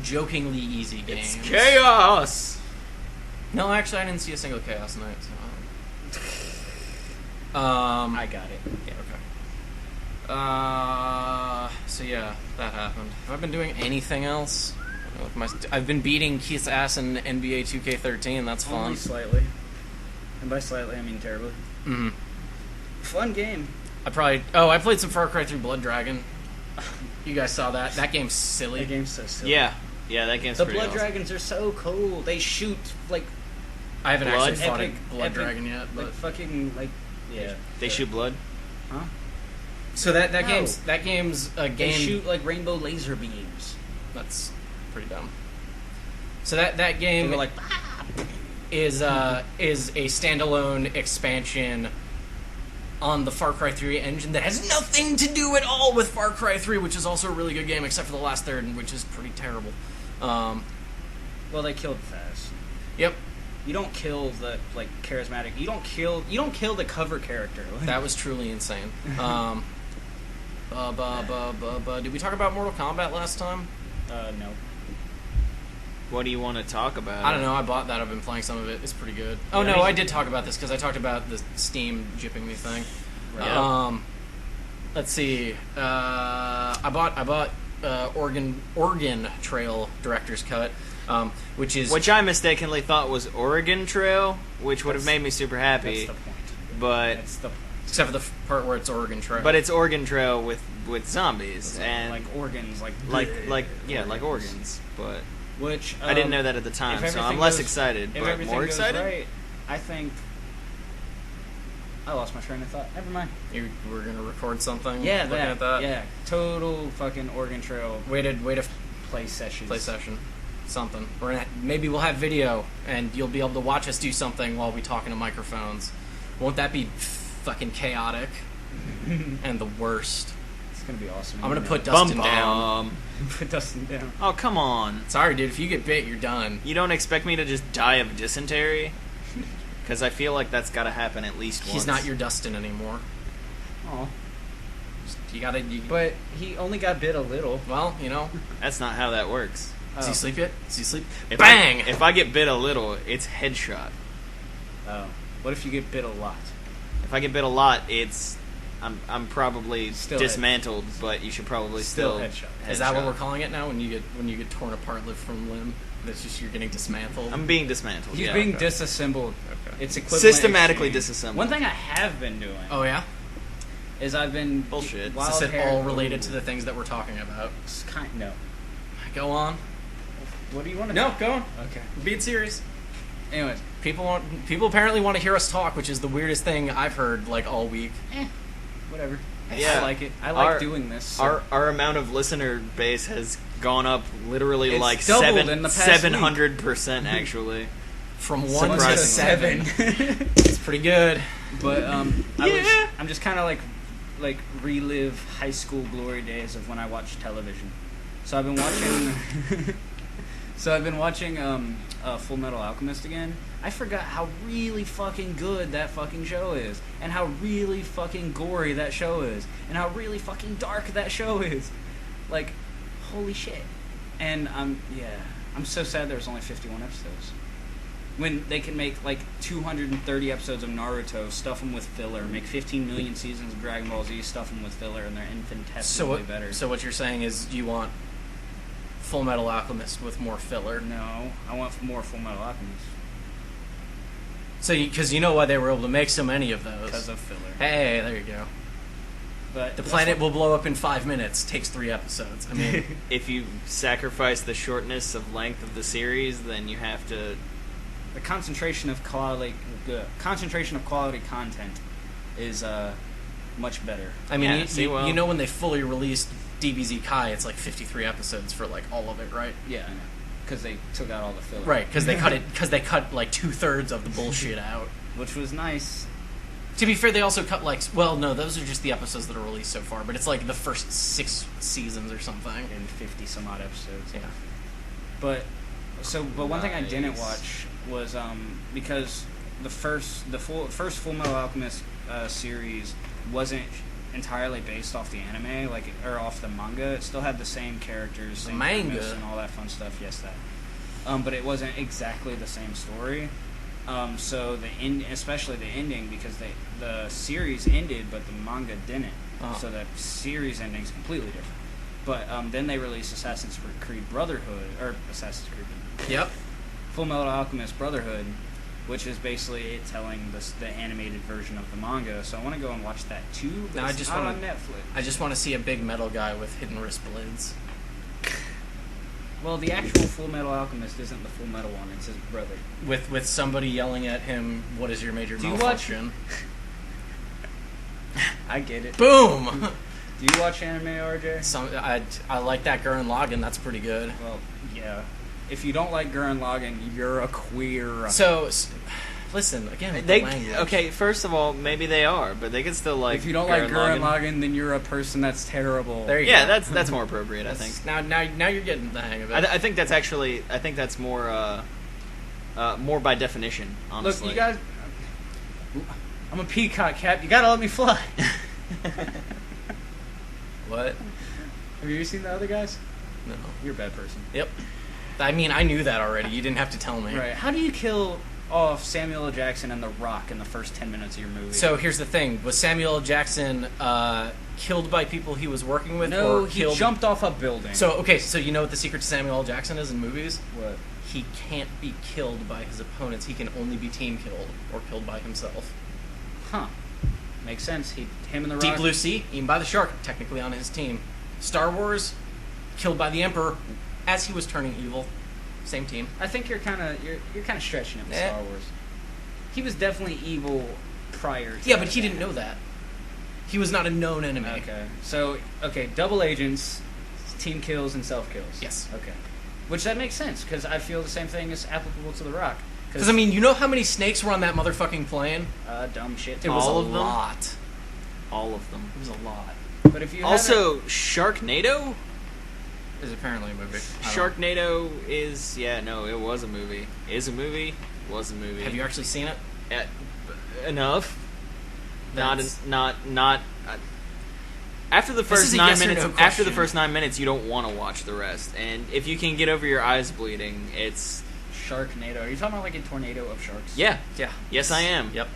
jokingly easy games. It's chaos. No, actually, I didn't see a single chaos night. So. I got it. Yeah, okay. So yeah, that happened. Have I been doing anything else? I've been beating Keith's ass in NBA 2K13. That's fun. Only slightly. And by slightly, I mean terribly. Mm-hmm. Fun game. I played some Far Cry 3 Blood Dragon. You guys saw that? That game's silly. That game's so silly. Yeah, that game's The pretty Blood awesome. Dragons are so cool. They shoot like I haven't Blood? actually fought a Epic- Blood epic- Dragon yet, but like fucking like yeah. They shoot blood. Huh? so that No. game's a They game. shoot like rainbow laser beams. That's pretty dumb. So that They game were like is a standalone expansion on the Far Cry 3 engine that has nothing to do at all with Far Cry 3, which is also a really good game, except for the last third, which is pretty terrible. well, they killed fast. Yep, You don't kill the like charismatic. You don't kill the cover character. that was truly insane. Did we talk about Mortal Kombat last time? No. What do you want to talk about? I don't know. I bought that. I've been playing some of it. It's pretty good. Oh Yeah, no, me I too. did talk about this because I talked about the Steam jipping me thing. Right. Let's see. I bought Oregon Trail Director's Cut, which Which I mistakenly thought was Oregon Trail, which would have made me super happy. That's the point. But That's the point. except for the part where it's Oregon Trail. but it's Oregon Trail with zombies and Like organs, like like organs. But Which I didn't know that at the time, if so I'm everything less goes- excited. If But everything more goes excited. right, I think I lost my train of thought. Never mind. you were gonna record something. Yeah, looking at that. Yeah, total fucking Oregon Trail Way to play sessions. play session. Something. Maybe we'll have video, and you'll be able to watch us do something while we talk into microphones. Won't that be fucking chaotic and the worst? It's gonna be awesome. I'm gonna put Bum Dustin down. bum. put Dustin down. Oh come on! Sorry, dude. If you get bit, you're done. You don't expect me to just die of dysentery? Because I feel like that's got to happen at least once. He's not your Dustin anymore. Oh, You gotta. but he only got bit a little. Well, That's not how that works. Does he sleep yet? Does he sleep? If Bang! if I get bit a little, it's headshot. Oh, what if you get bit a lot? If I get bit a lot, I'm probably Still dismantled, but you should probably still headshot. Is that what we're calling it now? When you get torn apart from limb, that's just you're getting dismantled. I'm being dismantled. He's yeah. being okay. disassembled. Okay. It's equivalent Systematically exchange. disassembled. One thing I have been doing Oh yeah. is I've been Bullshit. Wild Is it hair, all related to the things that we're talking about? No. Go on. What do you want to? No, go on. Okay. We're being serious. Anyways, People apparently want to hear us talk, which is the weirdest thing I've heard like all week. whatever. Yeah. I like it. I like doing this. so- Our amount of listener base has gone up literally It's like doubled in the past week. 700% actually. From 1 to Surprisingly. 7. It's pretty good. But I'm just kind of like relive high school glory days of when I watched television. So I've been watching. Full Metal Alchemist again. I forgot how really fucking good that fucking show is, and how really fucking gory that show is, and how really fucking dark that show is. Like, holy shit. And I'm so sad there was only 51 episodes. When they can make like 230 episodes of Naruto, stuff them with filler, make 15 million seasons of Dragon Ball Z, stuff them with filler, and they're infinitesimally better. So what you're saying is you want Full Metal Alchemist with more filler. No, I want more Full Metal Alchemist So because you know why they were able to make so many of those. because of filler. Hey, there you go. But The that's planet what- will blow up in 5 minutes. Takes 3 episodes. I mean, If you sacrifice the shortness of length of the series, then you have to. the concentration of quality content is much better. I mean, Yeah, you know when they fully released DBZ Kai, it's like 53 episodes for like all of it, right? Yeah, I know. because they took out all the filler. Right, because they cut like 2/3 of the bullshit out. Which was nice. To be fair, they also cut like, well, no, those are just the episodes that are released so far, but it's like the first 6 seasons or something. In 50 some odd episodes. Yeah. But one thing I didn't Nice. watch was because the first Full Metal Alchemist series wasn't entirely based off the anime, or off the manga. It still had the same characters, same manga. premise and all that fun stuff. Yes, that. But it wasn't exactly the same story. So especially the ending, because the series ended, but the manga didn't. Uh-huh. So the series ending is completely different. But then they released Assassin's Creed Brotherhood, or Assassin's Creed. Yep. Full Metal Alchemist Brotherhood, which is basically it telling the animated version of the manga. So I want to go and watch that too. But No, it's not on Netflix. I just want to see a big metal guy with hidden wrist blades. Well, the actual Full Metal Alchemist isn't the Full Metal one; it's his brother. With somebody yelling at him, "What is your major Do you watch- malfunction?" I get it. Boom. Do you watch anime, RJ? I like that Gurren Lagann. That's pretty good. Well, yeah. If you don't like Gurren Lagann, you're a queer. So, listen again. With the language. Okay, first of all, maybe they are, but they could still like. If you don't like Gurren Lagann. Lagann, then you're a person that's terrible. There you Yeah, go. that's more appropriate, I think. Now you're getting the hang of it. I think that's actually. I think that's more. More by definition, honestly. Look, you guys. I'm a peacock, Cap. You gotta let me fly. What? Have you seen the other guys? No. You're a bad person. Yep. I mean, I knew that already. You didn't have to tell me. Right. How do you kill off Samuel L. Jackson and The Rock in the first 10 minutes of your movie? So here's the thing: was Samuel L. Jackson killed by people he was working with, no, or he killed? jumped off a building. So you know what the secret to Samuel L. Jackson is in movies? What? He can't be killed by his opponents. He can only be team killed or killed by himself. Huh. Makes sense. Him and The Rock. Deep Blue Sea, eaten by the shark, technically on his team. Star Wars, killed by the Emperor as he was turning evil. Same team. I think you're kind of stretching it with Eh. Star Wars. He was definitely evil prior to Yeah, that. but he didn't know that. He was not a known enemy. Okay. So, double agents, team kills and self kills. Yes. Okay. Which that makes sense, because I feel the same thing is applicable to The Rock. Because, I mean, you know how many snakes were on that motherfucking plane? Dumb shit. It was All a of them? lot. All of them. It was a lot. But if you Also, Sharknado. Is apparently a movie. Sharknado is it was a movie. Is a movie. Was a movie. Have you actually seen it? Enough? That's- Not. After the This first is a 9 yes or minutes, no after the question. first 9 minutes, you don't want to watch the rest. And if you can get over your eyes bleeding, it's Sharknado. Are you talking about like a tornado of sharks? yeah. Yeah. Yes, I am. Yep.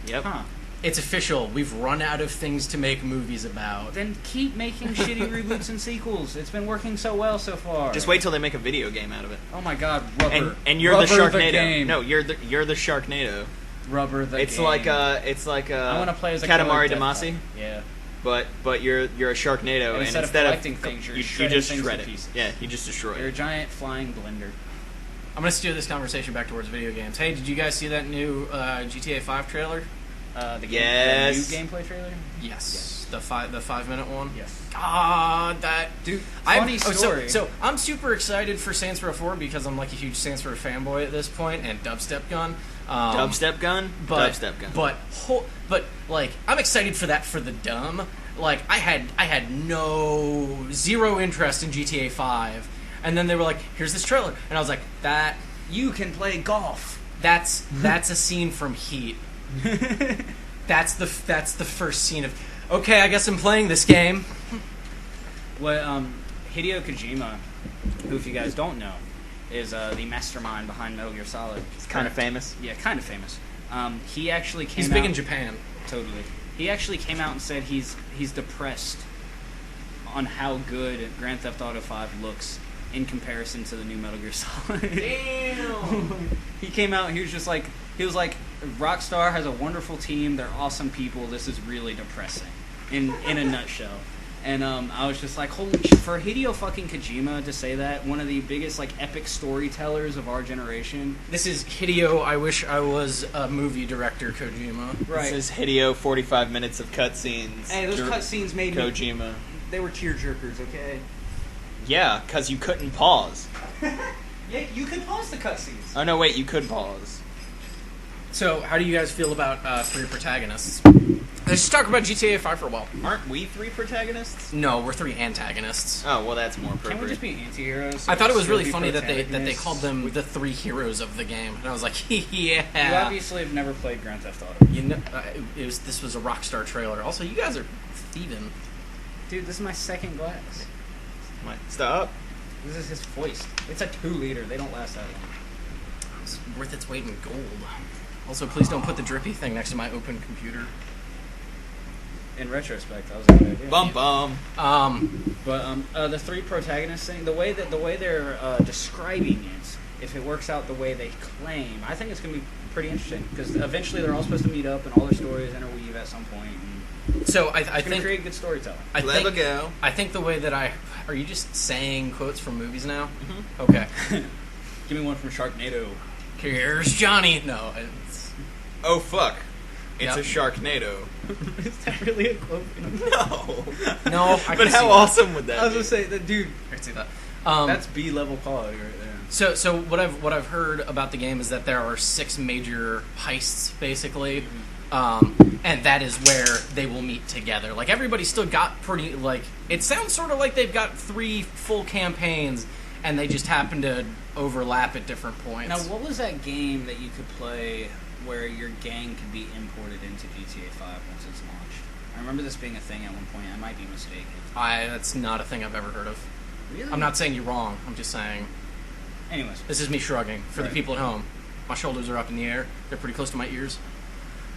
Yep. Huh. It's official. We've run out of things to make movies about. Then keep making shitty reboots and sequels. It's been working so well so far. Just wait till they make a video game out of it. Oh my God, Rubber. And you're Rubber the Sharknado. game. No, you're the Sharknado. Rubber the It's game. like I want to play as a Katamari killer Damacy, death fight. Yeah. but you're a Sharknado, And and instead of collecting things, you're you shredding just things to shred it. pieces. Yeah, You just destroy You're a it. giant flying blender. I'm going to steer this conversation back towards video games. Hey, did you guys see that new GTA 5 trailer? The Yes. new gameplay trailer? Yes. The 5-minute one? Yes. That... Dude, I'm- funny story. So I'm super excited for Saints Row 4 because I'm like a huge Saints Row fanboy at this point, and Dubstep Gun. Dubstep gun. Dubstep gun. But like I'm excited for that for the dumb. Like I had zero interest in GTA 5, and then they were like, "Here's this trailer," and I was like, "That you can play golf. that's a scene from Heat. That's the first scene of. Okay, I guess I'm playing this game." What Hideo Kojima, who if you guys don't know, is the mastermind behind Metal Gear Solid. It's kind of famous. Yeah, kind of famous. He actually came He's out... big in Japan. Totally. He actually came out and said he's depressed on how good Grand Theft Auto 5 looks in comparison to the new Metal Gear Solid. Damn. He came out, he was like, Rockstar has a wonderful team, they're awesome people, this is really depressing. In a nutshell. And I was just like, holy shit, for Hideo fucking Kojima to say that, one of the biggest like epic storytellers of our generation. This is Hideo. I wish I was a movie director, Kojima. Right. This is Hideo. 45 minutes of cutscenes. Hey, those cutscenes made me... Kojima. They were tearjerkers, okay? Yeah, because you couldn't pause. Yeah, you could pause the cutscenes. Oh no, wait, you could pause. So, how do you guys feel about 3 protagonists? Let's just talk about GTA 5 for a while. Aren't we 3 protagonists? No, we're 3 antagonists. Oh, well, that's more appropriate. Can't we just be anti-heroes? I thought it was really Be funny that they protagonists? called them the 3 heroes of the game, and I was like, yeah. You obviously have never played Grand Theft Auto. You know, this was a Rockstar trailer. Also, you guys are thieving. Dude, this is my second glass. Stop. This is his foist. It's a 2-liter. They don't last that long. It's worth its weight in gold. Also, please don't put the drippy thing next to my open computer. In retrospect, that was a good idea. Bum bum. But the 3 protagonists thing, the way they're describing it, if it works out the way they claim, I think it's going to be pretty interesting because eventually they're all supposed to meet up and all their stories interweave at some point. And So I it's going think to create good storytelling. Clever girl. I think the way that are you just saying quotes from movies now? Mm-hmm. Okay. Give me one from Sharknado. Here's Johnny. No. It's, Oh fuck. It's Yep. a Sharknado. Is that really a quote? No. no. I But can how see awesome would that I was be? gonna say that, dude. That. I can see that. That's B-level quality right there. So what I've heard about the game is that there are 6 major heists basically, and that is where they will meet together. Like everybody's still got pretty like it sounds sort of like they've got 3 full campaigns, and they just happen to overlap at different points. Now, what was that game that you could play where your gang could be imported into GTA 5 once it's launched? I remember this being a thing at one point. I might be mistaken. That's not a thing I've ever heard of. Really? I'm not saying you're wrong. I'm just saying Anyways, this is me shrugging for Right. the people at home. My shoulders are up in the air. They're pretty close to my ears.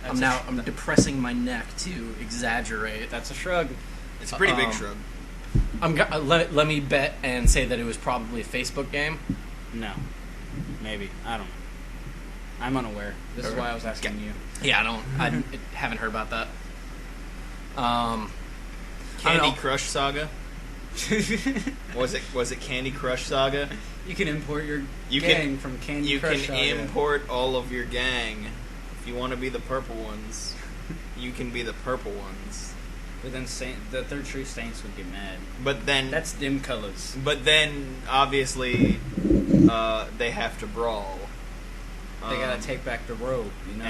that's I'm depressing my neck to exaggerate. that's a shrug. It's a pretty big Um, shrug. Let me bet and say that it was probably a Facebook game. No, maybe I don't know. I'm unaware. This is Okay. why I was asking you. Yeah, I haven't heard about that. I don't Candy know. Crush Saga. Was it Candy Crush Saga? You can import your You gang can- from Candy You Crush. can import all of your gang. If you want to be the purple ones, you can be the purple ones. But then the Third True Saints would get mad. But then That's dim colors. But then, obviously, they have to brawl. They gotta take back the road, you know.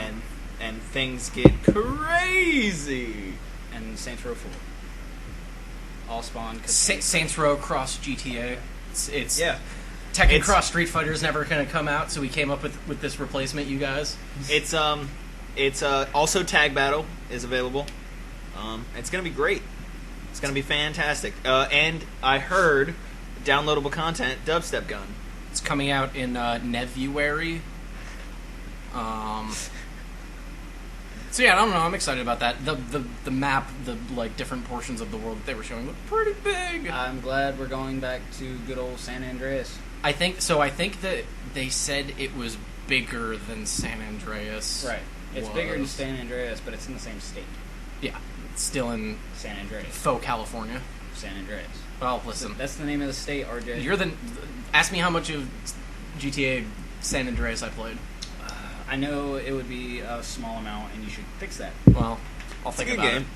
and things get crazy. And Saints Row 4. All spawn. Saints Row cross GTA. It's Yeah, Tekken It's- cross Street Fighter is never going to come out, so we came up with this replacement. You guys. it's also Tag Battle is available. It's gonna be great. It's gonna be fantastic. And I heard downloadable content, Dubstep Gun. It's coming out in Nevuary. So yeah, I don't know. I'm excited about that. The map, the like different portions of the world that they were showing look pretty big. I'm glad we're going back to good old San Andreas. I think so. I think that they said it was bigger than San Andreas. Right. It's was. bigger than San Andreas, but it's in the same state. Yeah, it's still in San Andreas. faux California. San Andreas. Well, listen, That's the name of the state, RJ. you're the. Ask me how much of GTA San Andreas I played. I know it would be a small amount, and you should fix that. Well, I'll It's a think good about game. it.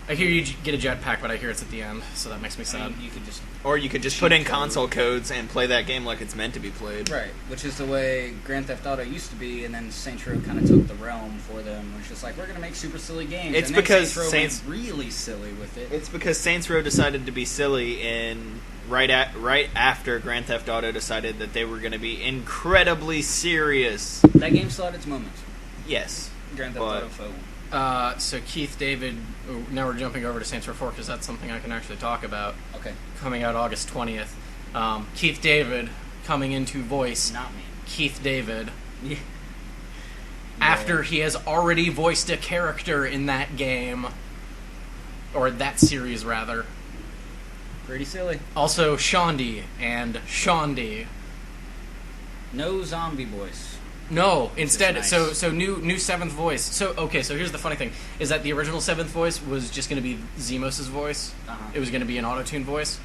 I hear you get a jetpack, but I hear it's at the end, so that makes me I sad. mean, you could just Or you could just put in console codes and play that game like it's meant to be played. right, which is the way Grand Theft Auto used to be, and then Saints Row kind of took the realm for them, which is like we're gonna make super silly games. It's and then because Saints Row Saints- went really silly with it. It's because Saints Row decided to be silly in right after Grand Theft Auto decided that they were going to be incredibly serious. That game still had its moments. Yes. Grand Theft But- Auto 4. So Keith David, now we're jumping over to Saints Row 4 because that's something I can actually talk about. Okay, Coming out August 20th. Keith David coming into voice not me. Keith David Yeah. after he has already voiced a character in that game, or that series rather. Pretty silly. Also Shondi and Shondi. No zombie voice. No, instead, nice. so new seventh voice. So okay, so here's the funny thing: is that the original seventh voice was just going to be Zemos's voice. Uh-huh. It was going to be an auto-tune voice.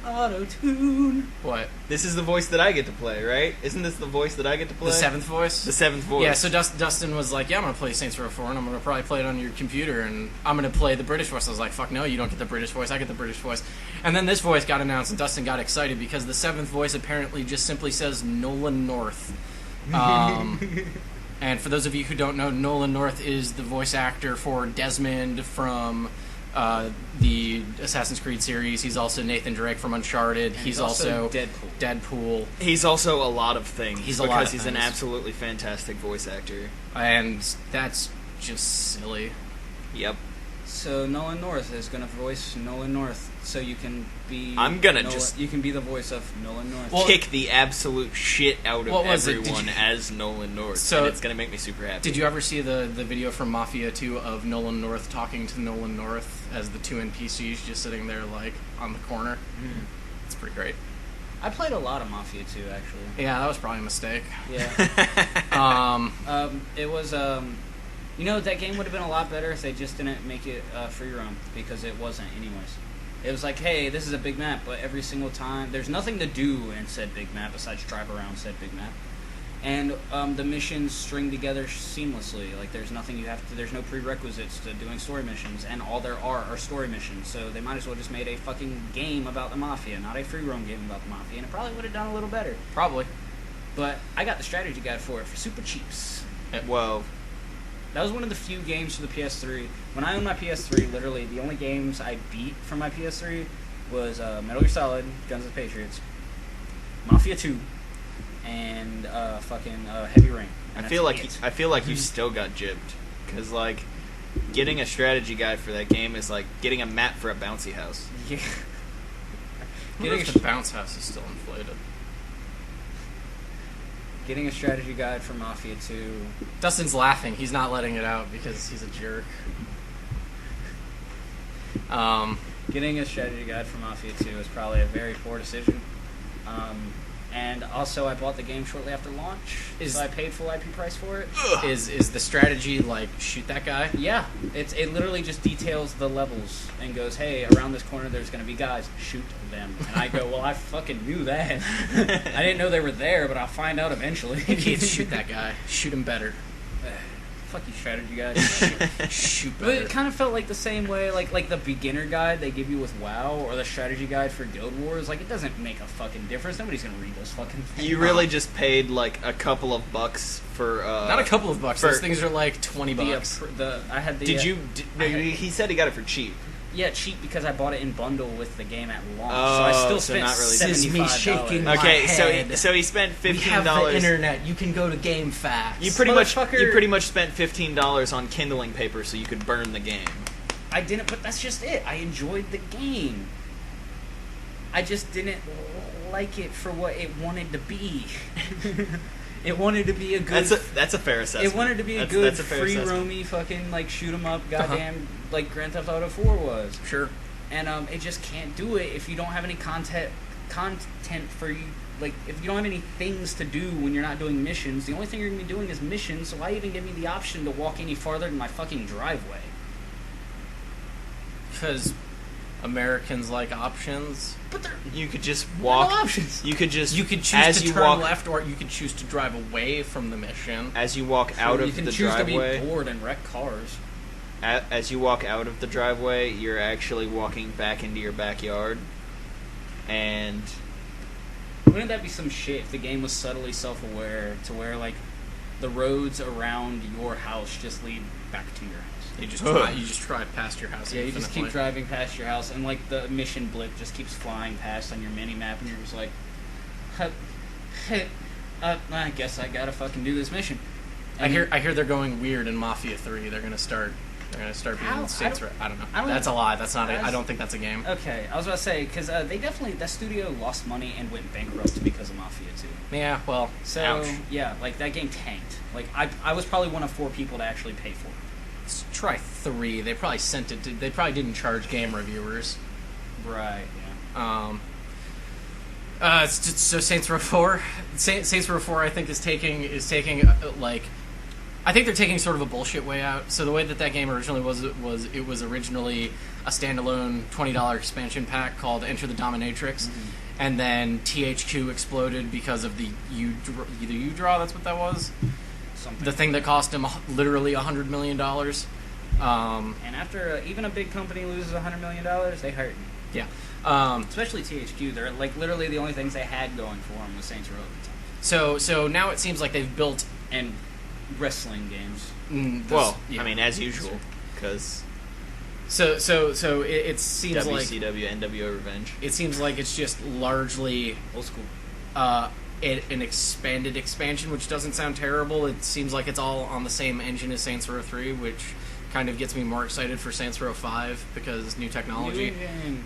Auto-tune. What? This is the voice that I get to play, right? Isn't this the voice that I get to play? The seventh voice? The seventh voice. Yeah, so Dustin was like, yeah, I'm going to play Saints Row 4, and I'm going to probably play it on your computer, and I'm going to play the British voice. I was like, fuck no, you don't get the British voice, I get the British voice. And then this voice got announced, and Dustin got excited, because the seventh voice apparently just simply says Nolan North. And for those of you who don't know, Nolan North is the voice actor for Desmond from the Assassin's Creed series. He's also Nathan Drake from Uncharted. He's also Deadpool. He's also a lot of things. He's a lot of he's things. an absolutely fantastic voice actor. And that's just silly. Yep. So Nolan North is going to voice Nolan North, so you can be. I'm gonna you can be the voice of Nolan North. Well, kick the absolute shit out of everyone you, as Nolan North, so and it's gonna make me super happy. Did you ever see the video from Mafia 2 of Nolan North talking to Nolan North as the two NPCs just sitting there like on the corner? It's pretty great. I played a lot of Mafia 2 actually. Yeah, that was probably a mistake. Yeah. It was. You know, that game would have been a lot better if they just didn't make it free roam, because it wasn't anyways. It was like, hey, this is a big map, but every single time, there's nothing to do in said big map besides drive around said big map. And the missions string together seamlessly. Like, there's nothing you have to, there's no prerequisites to doing story missions, and all there are story missions. So they might as well just made a fucking game about the Mafia, not a free roam game about the Mafia, and it probably would have done a little better. Probably. But I got the strategy guide for it for super cheaps. Well, that was one of the few games for the PS3. When I owned my PS3, literally the only games I beat from my PS3 was Metal Gear Solid, Guns of the Patriots, Mafia 2, and Heavy Rain. And I feel like you still got gypped, because like getting a strategy guide for that game is like getting a map for a bouncy house. Yeah. The bounce house is still inflated. Getting a strategy guide for Mafia 2. Dustin's laughing. He's not letting it out because he's a jerk. Getting a strategy guide for Mafia 2 is probably a very poor decision. And also, I bought the game shortly after launch, so I paid full IP price for it. Is the strategy like shoot that guy? Yeah, it literally just details the levels and goes, hey, around this corner there's going to be guys, shoot them. And I go, well, I fucking knew that. I didn't know they were there, but I'll find out eventually. It's shoot that guy, shoot him better. Fuck you, strategy guide. Shoot But better. it kind of felt like the same way, like the beginner guide they give you with WoW, or the strategy guide for Guild Wars. Like, it doesn't make a fucking difference. Nobody's gonna read those fucking things. You really just paid like a couple of bucks for Not a couple of bucks. Those things are like $20. I had the. He said he got it for cheap. Yeah, cheap because I bought it in bundle with the game at launch. Oh, so I still so spent not really $75. My Okay, head. so he spent $15. We have the internet. You can go to GameFAQs. You pretty much spent $15 on kindling paper so you could burn the game. I didn't, but that's just it. I enjoyed the game. I just didn't like it for what it wanted to be. It wanted to be a good. That's a fair assessment. It wanted to be a good free roamy fucking like shoot 'em up goddamn like Grand Theft Auto 4 was. Sure. And it just can't do it if you don't have any content for you. Like, if you don't have any things to do when you're not doing missions, the only thing you're going to be doing is missions, so why even give me the option to walk any farther than my fucking driveway? Because Americans like options. But you could just no walk. options. You could just. You could choose to turn left, or you could choose to drive away from the mission. As you walk out of the driveway. You can choose to be bored and wreck cars. As you walk out of the driveway, you're actually walking back into your backyard. And wouldn't that be some shit if the game was subtly self-aware to where, like, the roads around your house just lead back to your house? You just drive past your house. Yeah, you just keep driving past your house, and, like, the mission blip just keeps flying past on your mini-map, and you're just like, I guess I gotta fucking do this mission. And I hear they're going weird in Mafia 3. They're gonna start being Saints Row. I don't know. That's a lie. That's not. I don't think that's a game. Okay, I was about to say because they definitely that studio lost money and went bankrupt because of Mafia 2. Yeah. Well. So ouch. yeah, like that game tanked. Like I was probably one of 4 people to actually pay for it. Let's try 3. They probably sent it. They probably didn't charge game reviewers. Right. Yeah. So Saints Row 4. Saints Row 4, I think, is taking like I think they're taking sort of a bullshit way out. So the way that game originally was it was originally a standalone $20 expansion pack called Enter the Dominatrix, and then THQ exploded because of the U-Draw. That's what that was. Something. The thing that cost them literally $100 million. And after even a big company loses $100 million, they hurt. Yeah. Especially THQ. They're like literally the only things they had going for them was Saints Row at the time. So now it seems like they've built and wrestling games. I mean, as usual, because so it seems like WCW, NWO Revenge. It seems like it's just largely Old school. An expanded expansion, which doesn't sound terrible. It seems like it's all on the same engine as Saints Row 3, which kind of gets me more excited for Saints Row 5 because new technology.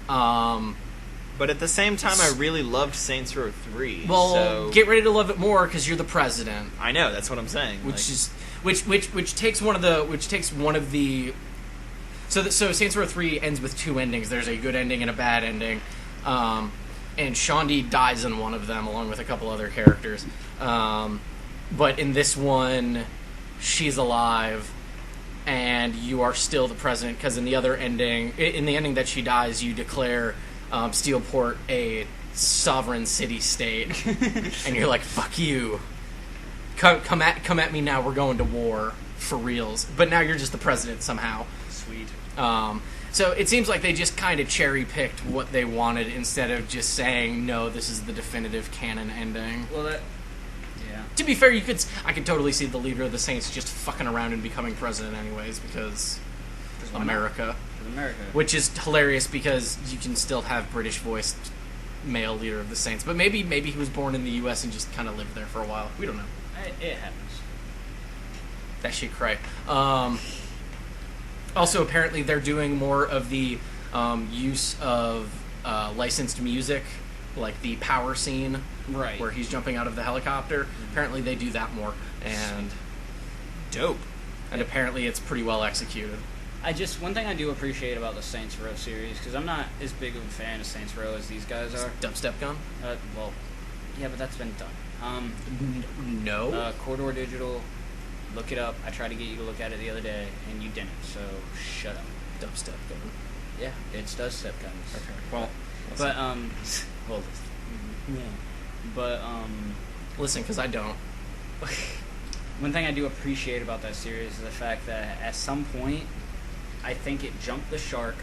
But at the same time, I really loved Saints Row 3. Well, so get ready to love it more because you're the president. I know, that's what I'm saying. Which takes one of the. So Saints Row 3 ends with two endings. There's a good ending and a bad ending, and Shaundi dies in one of them along with a couple other characters. But in this one, she's alive, and you are still the president because in the ending that she dies, you declare Steelport a sovereign city-state, and you're like, fuck you. Come at me now, we're going to war, for reals. But now you're just the president somehow. Sweet. So it seems like they just kind of cherry-picked what they wanted instead of just saying, no, this is the definitive canon ending. Well, yeah. To be fair, I could totally see the leader of the Saints just fucking around and becoming president anyways, because America. Which is hilarious because you can still have British-voiced male leader of the Saints. But maybe he was born in the U.S. and just kind of lived there for a while. We don't know. It happens. That shit cray. Also, apparently, they're doing more of the use of licensed music, like the power scene, right, where he's jumping out of the helicopter. Mm-hmm. Apparently, they do that more, and dope. And apparently, it's pretty well executed. One thing I do appreciate about the Saints Row series, because I'm not as big of a fan of Saints Row as these guys are. Dubstep Gun? Well, yeah, but that's been done. No. Corridor Digital. Look it up. I tried to get you to look at it the other day, and you didn't. So shut up. Dubstep Gun. Yeah, it's Dubstep Guns. Okay. Well, well, yeah. But listen, because I don't. One thing I do appreciate about that series is the fact that at some point, I think it jumped the shark.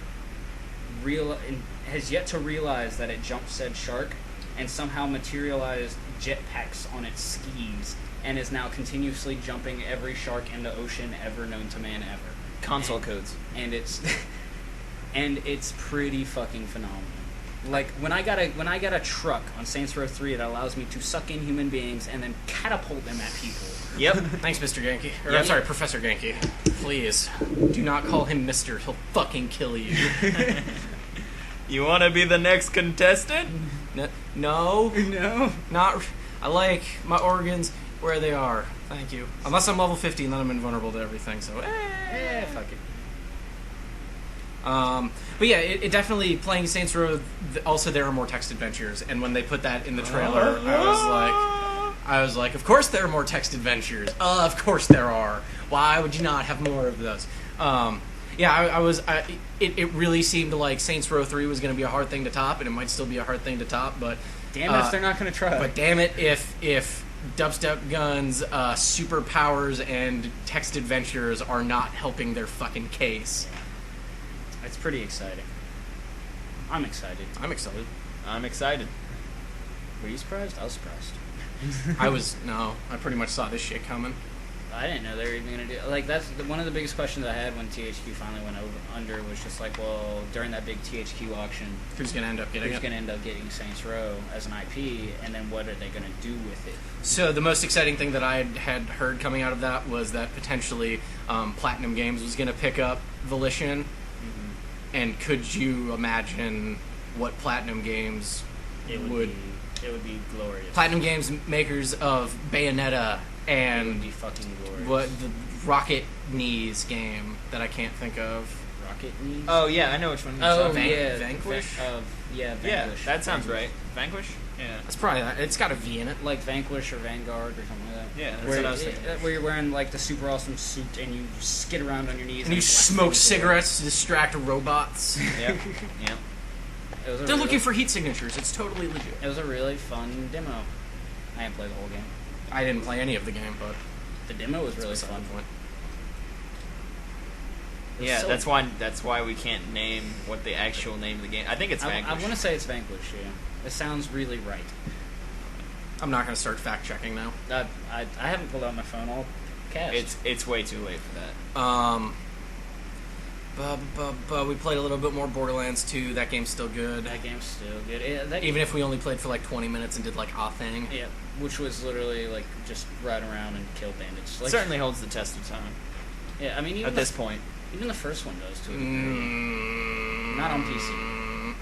Has yet to realize that it jumped said shark, and somehow materialized jetpacks on its skis, and is now continuously jumping every shark in the ocean ever known to man ever. Console codes. And it's pretty fucking phenomenal. Like when I got a truck on Saints Row 3 that allows me to suck in human beings and then catapult them at people. Yep. Thanks, Mr. Genki. I'm sorry, Professor Genki. Please do not call him Mister. He'll fucking kill you. You want to be the next contestant? No. Not. I like my organs where they are. Thank you. Unless I'm level 50 and then I'm invulnerable to everything. So, fuck it. But yeah, it definitely, playing Saints Row, also there are more text adventures, and when they put that in the trailer, I was like, of course there are more text adventures. Of course there are. Why would you not have more of those? It really seemed like Saints Row 3 was going to be a hard thing to top, and it might still be a hard thing to top, but... Damn it if they're not going to try. But damn it if Dubstep Guns, superpowers, and text adventures are not helping their fucking case. It's pretty exciting. I'm excited. I'm excited. I'm excited. Were you surprised? I was surprised. I pretty much saw this shit coming. I didn't know they were even going to do... Like, that's one of the biggest questions I had when THQ finally went under was just like, well, during that big THQ auction... Who's going to end up getting it? Who's going to end up getting Saints Row as an IP, and then what are they going to do with it? So the most exciting thing that I had heard coming out of that was that potentially Platinum Games was going to pick up Volition. Mm-hmm. And could you imagine what Platinum Games would... It would be glorious. Platinum Games, makers of Bayonetta and it would be fucking glorious. What the Rocket Knees game that I can't think of. Rocket League. Oh yeah, I know which one. Oh Van- yeah, Vanquish? yeah, Vanquish. that sounds right. Vanquish. Yeah. It's probably it's got a V in it. Like Vanquish or Vanguard or something like that. Yeah, that's where, what I was thinking. where you're wearing like the super awesome suit and you skid around on your knees And you black smoke flames cigarettes to distract robots. Yep. Yep. It was a They're really, looking for heat signatures. It's totally legit. It was a really fun demo. I didn't play the whole game. I didn't play any of the game, but The demo was really beside fun. the point. It was Yeah, so- that's why we can't name what the actual name of the game. I think it's I Vanquish. want to say it's Vanquish. Yeah, it sounds really right. I'm not going to start fact checking now. I haven't pulled out my phone. I'll cast. It's way too late for that. But we played a little bit more Borderlands 2. That game's still good. That game's still good. Even if we only played for like 20 minutes and did like a thing. Yeah, which was literally like just ride around and kill bandits. Like, Certainly holds the test of time Yeah, I mean even at this point. even the first one does too. Not on PC. I'm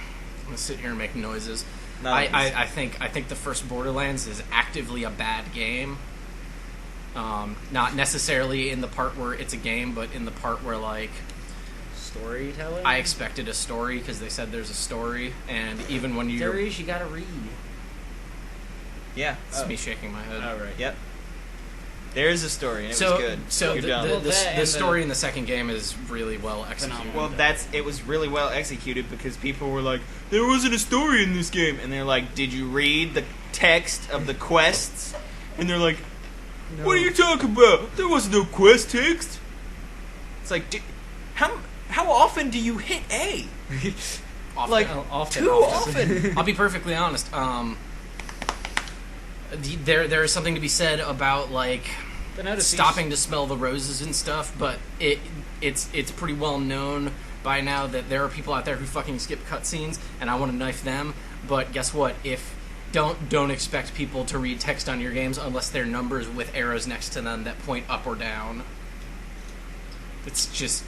gonna sit here and make noises. Not on PC. I think the first Borderlands is actively a bad game. Not necessarily in the part where it's a game, but in the part where like Storytelling. I expected a story because they said there's a story, and even when There you're is. You gotta read. Yeah. it's me shaking my head. All right. Yep. There is a story, and it So, was good. so You're the, dumb. the, Well, the, that the and story the- in the second game is really well executed. Phenomenal. Well, it was really well executed because people were like, there wasn't a story in this game. And they're like, did you read the text of the quests? And they're like, what are you talking about? There was no quest text. It's like, how often do you hit A? Often. Like, often, too often. often. I'll be perfectly honest. There is something to be said about like The notice stopping to smell the roses and stuff, but it's pretty well known by now that there are people out there who fucking skip cutscenes, and I want to knife them. But guess what? If don't expect people to read text on your games unless they're numbers with arrows next to them that point up or down. It's just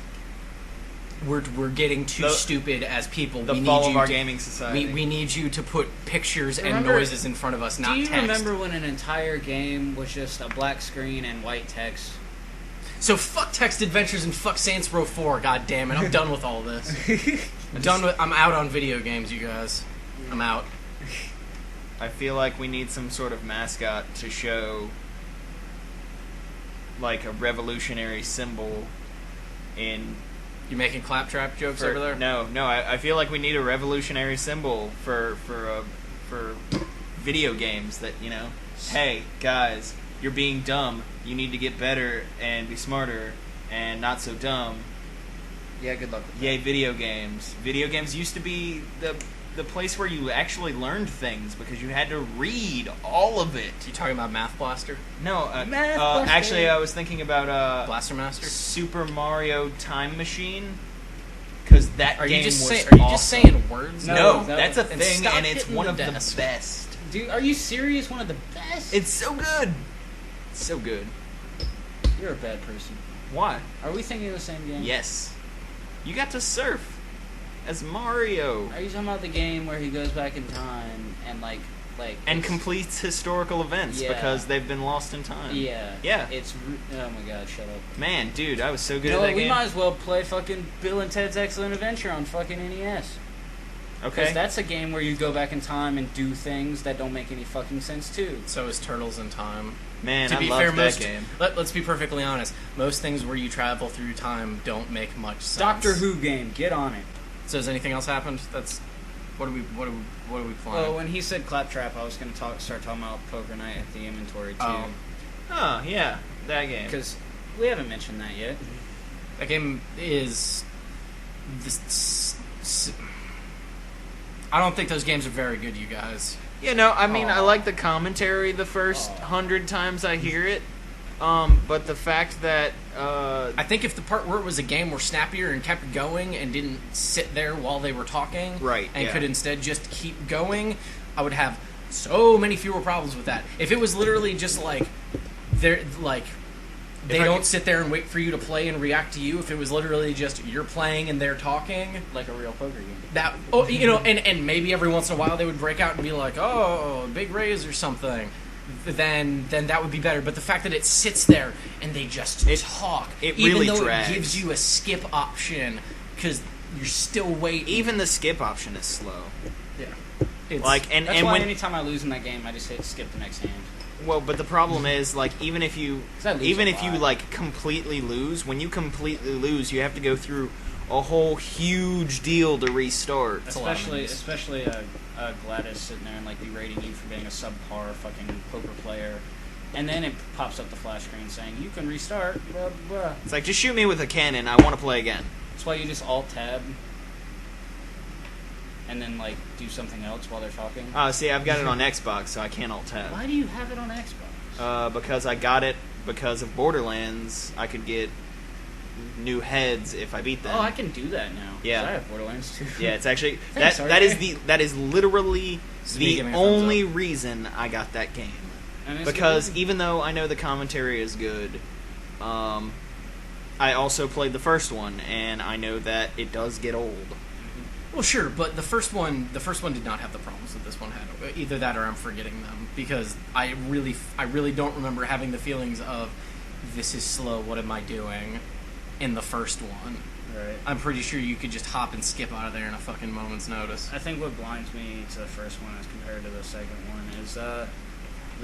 we're getting too stupid as people. The we fall need of you our to, gaming society. we need you to put pictures and Remember- noises in front of us, not Do you text. remember when an entire game was just a black screen and white text? So fuck Text Adventures and fuck Saints Row 4. God damn it! I'm done with all this. I'm out on video games, you guys. I'm out. I feel like we need some sort of mascot to show, like, a revolutionary symbol in... You making claptrap jokes over there? No. I feel like we need a revolutionary symbol for video games that, you know, hey, guys, you're being dumb. You need to get better and be smarter and not so dumb. Yeah, good luck with Yay, video games. Video games used to be the place where you actually learned things because you had to read all of it. You talking about Math Blaster? No, Math Blaster. actually, I was thinking about Blaster Master? Super Mario Time Machine because that Are game you just was saying? Are you awesome. just saying words? No, No, that's a and thing, stop and it's hitting one the of desk. the best. Dude, are you serious? One of the best? It's so good. It's so good. You're a bad person. Why? Are we thinking of the same game? Yes, you got to surf as Mario Are you talking about the game where he goes back in time and like and it's- completes historical events Yeah. because they've been lost in time. Yeah. Yeah. Oh my god, shut up. Man, dude, I was so good You know at what? that We game. might as well play fucking Bill and Ted's Excellent Adventure on fucking NES. Because Okay. that's a game where you go back in time and do things that don't make any fucking sense too. So is Turtles in Time. Man, To I be loved fair, that most game. let's be perfectly honest. Most things where you travel through time don't make much sense. Doctor Who game, get on it. So has anything else happened? That's what are we playing? Well, when he said Claptrap, I was going to start talking about Poker Night at the inventory too. Oh. Oh, yeah, that game. Because we haven't mentioned that yet. That game is. I don't think those games are very good, you guys. You know, I mean, I Aw. like the commentary the first Aw. 100 times I hear it. But the fact that I think if the part where it was a game were snappier and kept going and didn't sit there while they were talking, Right, and yeah. could instead just keep going, I would have so many fewer problems with that. If it was literally just like they're like they I don't could- sit there and wait for you to play and react to you. If it was literally just you're playing and they're talking, Like a real poker game. that and maybe every once in a while they would break out and be like, "Oh, big raise" or something. Then that would be better. But the fact that it sits there and they just talk, it even really though drags. it gives you a skip option, because you're still waiting. Even the skip option is slow. Yeah. It's, And That's why when anytime I lose in that game, I just hit skip the next hand. well, but the problem is even if you 'Cause I lose a lot. like completely lose, when you completely lose, you have to go through a whole huge deal to restart. a lot of Especially Gladys sitting there and like berating you for being a subpar fucking poker player, and then it pops up the flash screen saying you can restart. Blah blah. It's like, just shoot me with a cannon. I want to play again. That's why you just alt tab, and then like do something else while they're talking. See, I've got it on Xbox, so I can't alt tab. Why do you have it on Xbox? Because I got it because of Borderlands. I could get new heads if I beat them. Oh, I can do that now. 'Cause Yeah. I have Borderlands too. Yeah, it's actually Thanks, that is RJ. that is literally Speaking the of thumbs only up. reason I got that game. And it's Because good. even though I know the commentary is good, I also played the first one, and I know that it does get old. Well, sure, but the first one did not have the problems that this one had. Either that, or I'm forgetting them, because I really don't remember having the feelings of this is slow. What am I doing? In the first one, Right. I'm pretty sure you could just hop and skip out of there in a fucking moment's notice. I think what blinds me to the first one as compared to the second one is the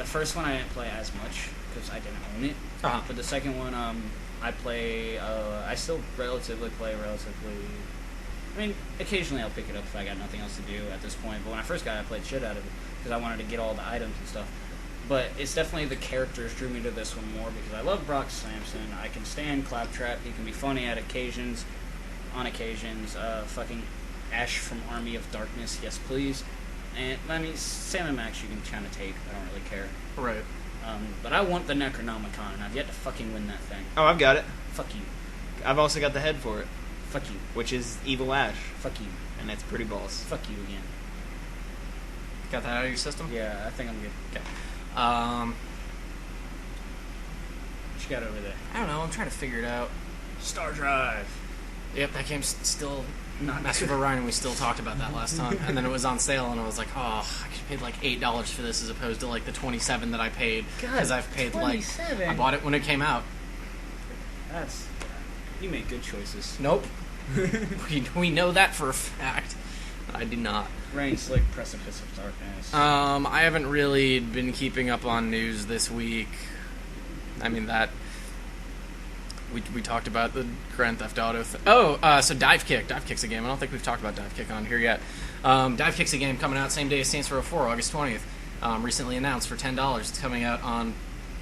first one I didn't play as much because I didn't own it. Uh-huh. But the second one, I play. I still relatively play. I mean, occasionally I'll pick it up if I got nothing else to do at this point. But when I first got it, I played shit out of it because I wanted to get all the items and stuff. But it's definitely the characters drew me to this one more because I love Brock Sampson. I can stand Claptrap. He can be funny at occasions. On occasions, fucking Ash from Army of Darkness, yes please. And I mean, Sam and Max you can kind of take. I don't really care. Right. But I want the Necronomicon, and I've yet to fucking win that thing. Oh, I've got it. Fuck you. I've also got the head for it, Fuck you. which is Evil Ash, Fuck you. and it's pretty balls. Fuck you again. Got that out of your system? Yeah, I think I'm good. Okay. What you got over there? I don't know. I'm trying to figure it out. Star Drive. Yep, that game's still Not Master of Orion. We still talked about that last time, and then it was on sale, and I was like, oh, I could have paid like $8 for this as opposed to like the $27 that I paid because I've paid $27? I bought it when it came out. That's... You make good choices. Nope. we know that for a fact. I did not. Rain, Slick, Precipice of Darkness. I haven't really been keeping up on news this week. I mean that we talked about the Grand Theft Auto. So Dive Kick. Dive Kick's a game. I don't think we've talked about Dive Kick on here yet. Dive Kick's a game coming out same day as Saints Row 4, August 20th. Recently announced for $10. It's coming out on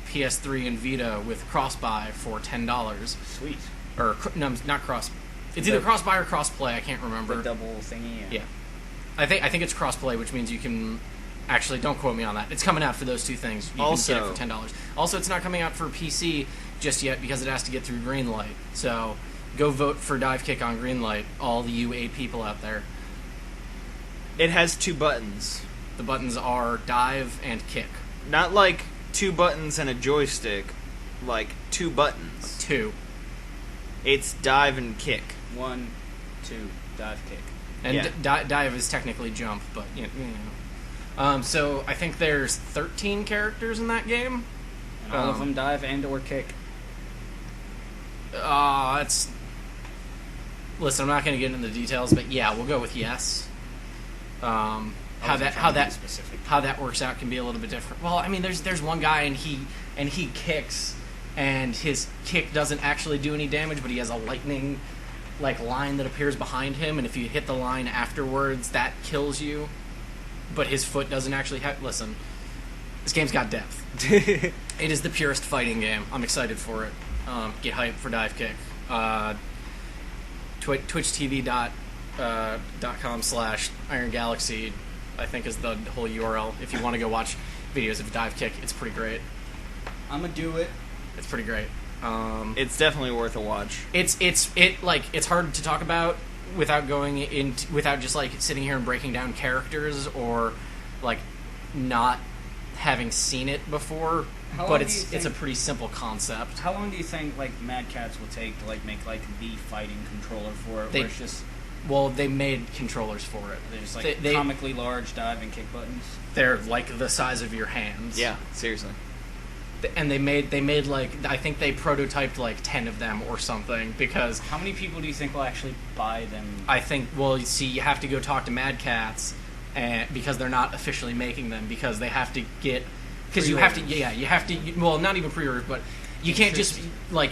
PS3 and Vita with cross-buy for $10. Sweet. Or no, not cross. It's either cross-buy or cross-play. I can't remember. The double thingy. Yeah. I think it's cross-play, which means you can... Actually, don't quote me on that. It's coming out for those two things. You Also- can get it for $10. Also, it's not coming out for PC just yet because it has to get through Greenlight. So, go vote for Dive Kick on Greenlight, all the UA people out there. It has two buttons, The buttons are Dive and Kick. not like two buttons and a joystick, like two buttons. 2. It's dive and kick. 1, 2, dive kick. And Yeah. Dive is technically jump, but, you know. So, I think there's 13 characters in that game. And all of them dive and or kick. It's... Listen, I'm not going to get into the details, but yeah, we'll go with yes. How that works out can be a little bit different. Well, I mean, there's one guy and he kicks, and his kick doesn't actually do any damage, but he has a lightning line that appears behind him, and if you hit the line afterwards, that kills you. But his foot doesn't actually have... Listen, this game's got depth. It is the purest fighting game. I'm excited for it. Get hyped for Dive Kick. twitchtv.com/Iron Galaxy, I think is the whole URL. If you want to go watch videos of Dive Kick, it's pretty great. I'm gonna do it. It's pretty great. It's definitely worth a watch. It's hard to talk about without just like sitting here and breaking down characters or like not having seen it before. How long But do it's you a think- pretty simple concept. How long do you think like Mad Cats will take to like make like the fighting controller for it? They- Where it's just Well, they made controllers for it. they're just like They- comically large dive and kick buttons. They're like the size of your hands. Yeah, seriously. and they made like I think they prototyped like 10 of them or something because How many people do you think will actually buy them? I think you see you have to go talk to Mad Catz and because they're not officially making them because they have to get because you have to well not even pre-orders but you can't just like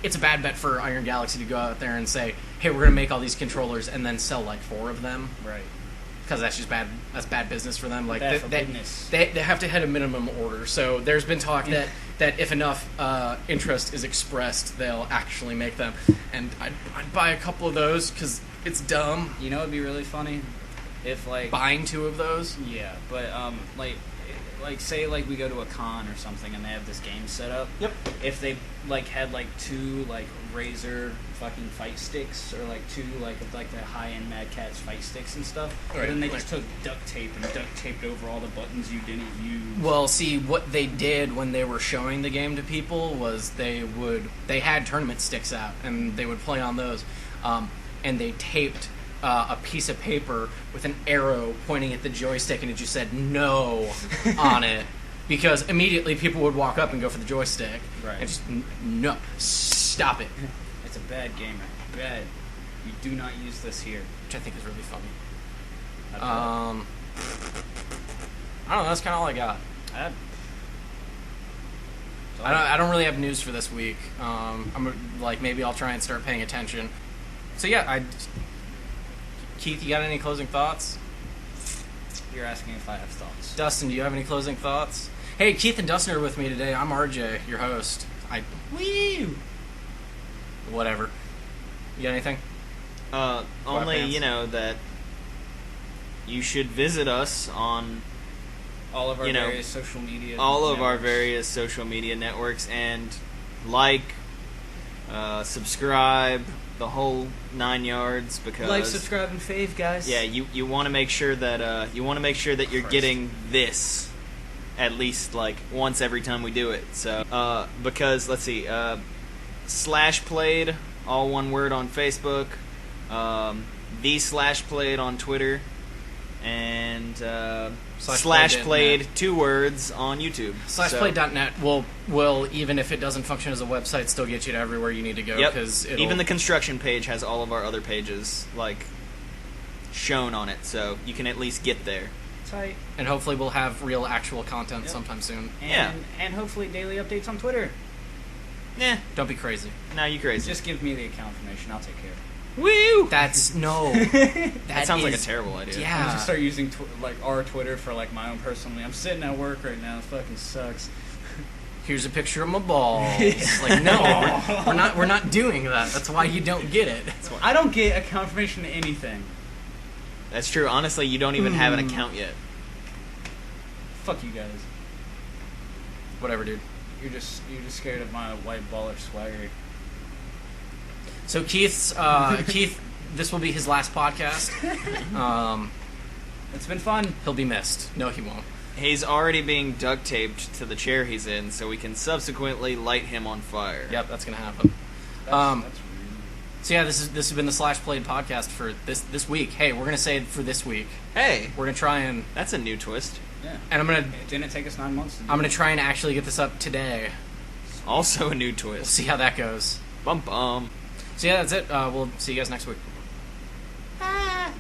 it's a bad bet for Iron Galaxy to go out there and say hey we're gonna make all these controllers and then sell like 4 of them Right. because that's just bad business for them. Like Bad for business. they have to hit a minimum order. So there's been talk that if enough interest is expressed, they'll actually make them. And I'd buy a couple of those because it's dumb You know, it'd be really funny if like buying 2 of those. yeah, but like say like we go to a con or something and they have this game set up. Yep. If they like had like 2 like Razer fucking fight sticks or like 2 like of like the high end Mad Catz fight sticks and stuff, Right, but then they like- just took duct tape and duct taped over all the buttons you didn't use. Well, see what they did when they were showing the game to people was they had tournament sticks out and they would play on those, and they taped a piece of paper with an arrow pointing at the joystick and it just said no on it because immediately people would walk up and go for the joystick Right. and just no stop it, It's a bad game. Bad. You do not use this here. which I think is really funny. I'd I don't know. That's kind of all I got. I'd- I don't really have news for this week. Maybe I'll try and start paying attention. So yeah, Keith, you got any closing thoughts? You're asking if I have thoughts. Dustin, do you have any closing thoughts? Hey, Keith and Dustin are with me today. I'm RJ, your host. Woo! Whatever. You got anything? Only, fans. you know, that you should visit us on All of our You know, various social media. all of our networks. various social media networks and like, subscribe, the whole 9 yards because Like, subscribe, and fave, guys. yeah, you want to make sure that you're Christ. getting this at least like once every time we do it. So because let's see, /played all one word on Facebook, the /played on Twitter, and /played.net. /played 2 words on YouTube. /play.net will even if it doesn't function as a website, still get you to everywhere you need to go. Yep. Because Even the construction page has all of our other pages like shown on it, so you can at least get there. Tight. and hopefully we'll have real actual content Yep. sometime soon. And, Yeah. And hopefully daily updates on Twitter. Eh, Don't be crazy. now you crazy. Just give me the account information. I'll take care of it. Woo! That's no. That sounds like a is- terrible idea. I'm Yeah. gonna start using our Twitter for like my own personally. I'm sitting at work right now. It fucking sucks. Here's a picture of my balls. Like no, we're not doing that. That's why you don't get it. I don't get account information to anything. That's true. Honestly, you don't even have an account yet. Fuck you guys. Whatever, dude. You're just scared of my white baller swagger. So Keith, this will be his last podcast. It's been fun. He'll be missed. No, he won't. He's already being duct taped to the chair he's in, so we can subsequently light him on fire. Yep, that's gonna happen. That's rude. So yeah, this has been the /played podcast for this week. Hey, we're gonna say it for this week. Hey, We're gonna try and that's a new twist. Yeah. I'm gonna It didn't take us 9 months to do I'm gonna it. try and actually get this up today. Also a new We'll twist. see how that goes. Bum bum. So yeah, that's it. We'll see you guys next week. Ah.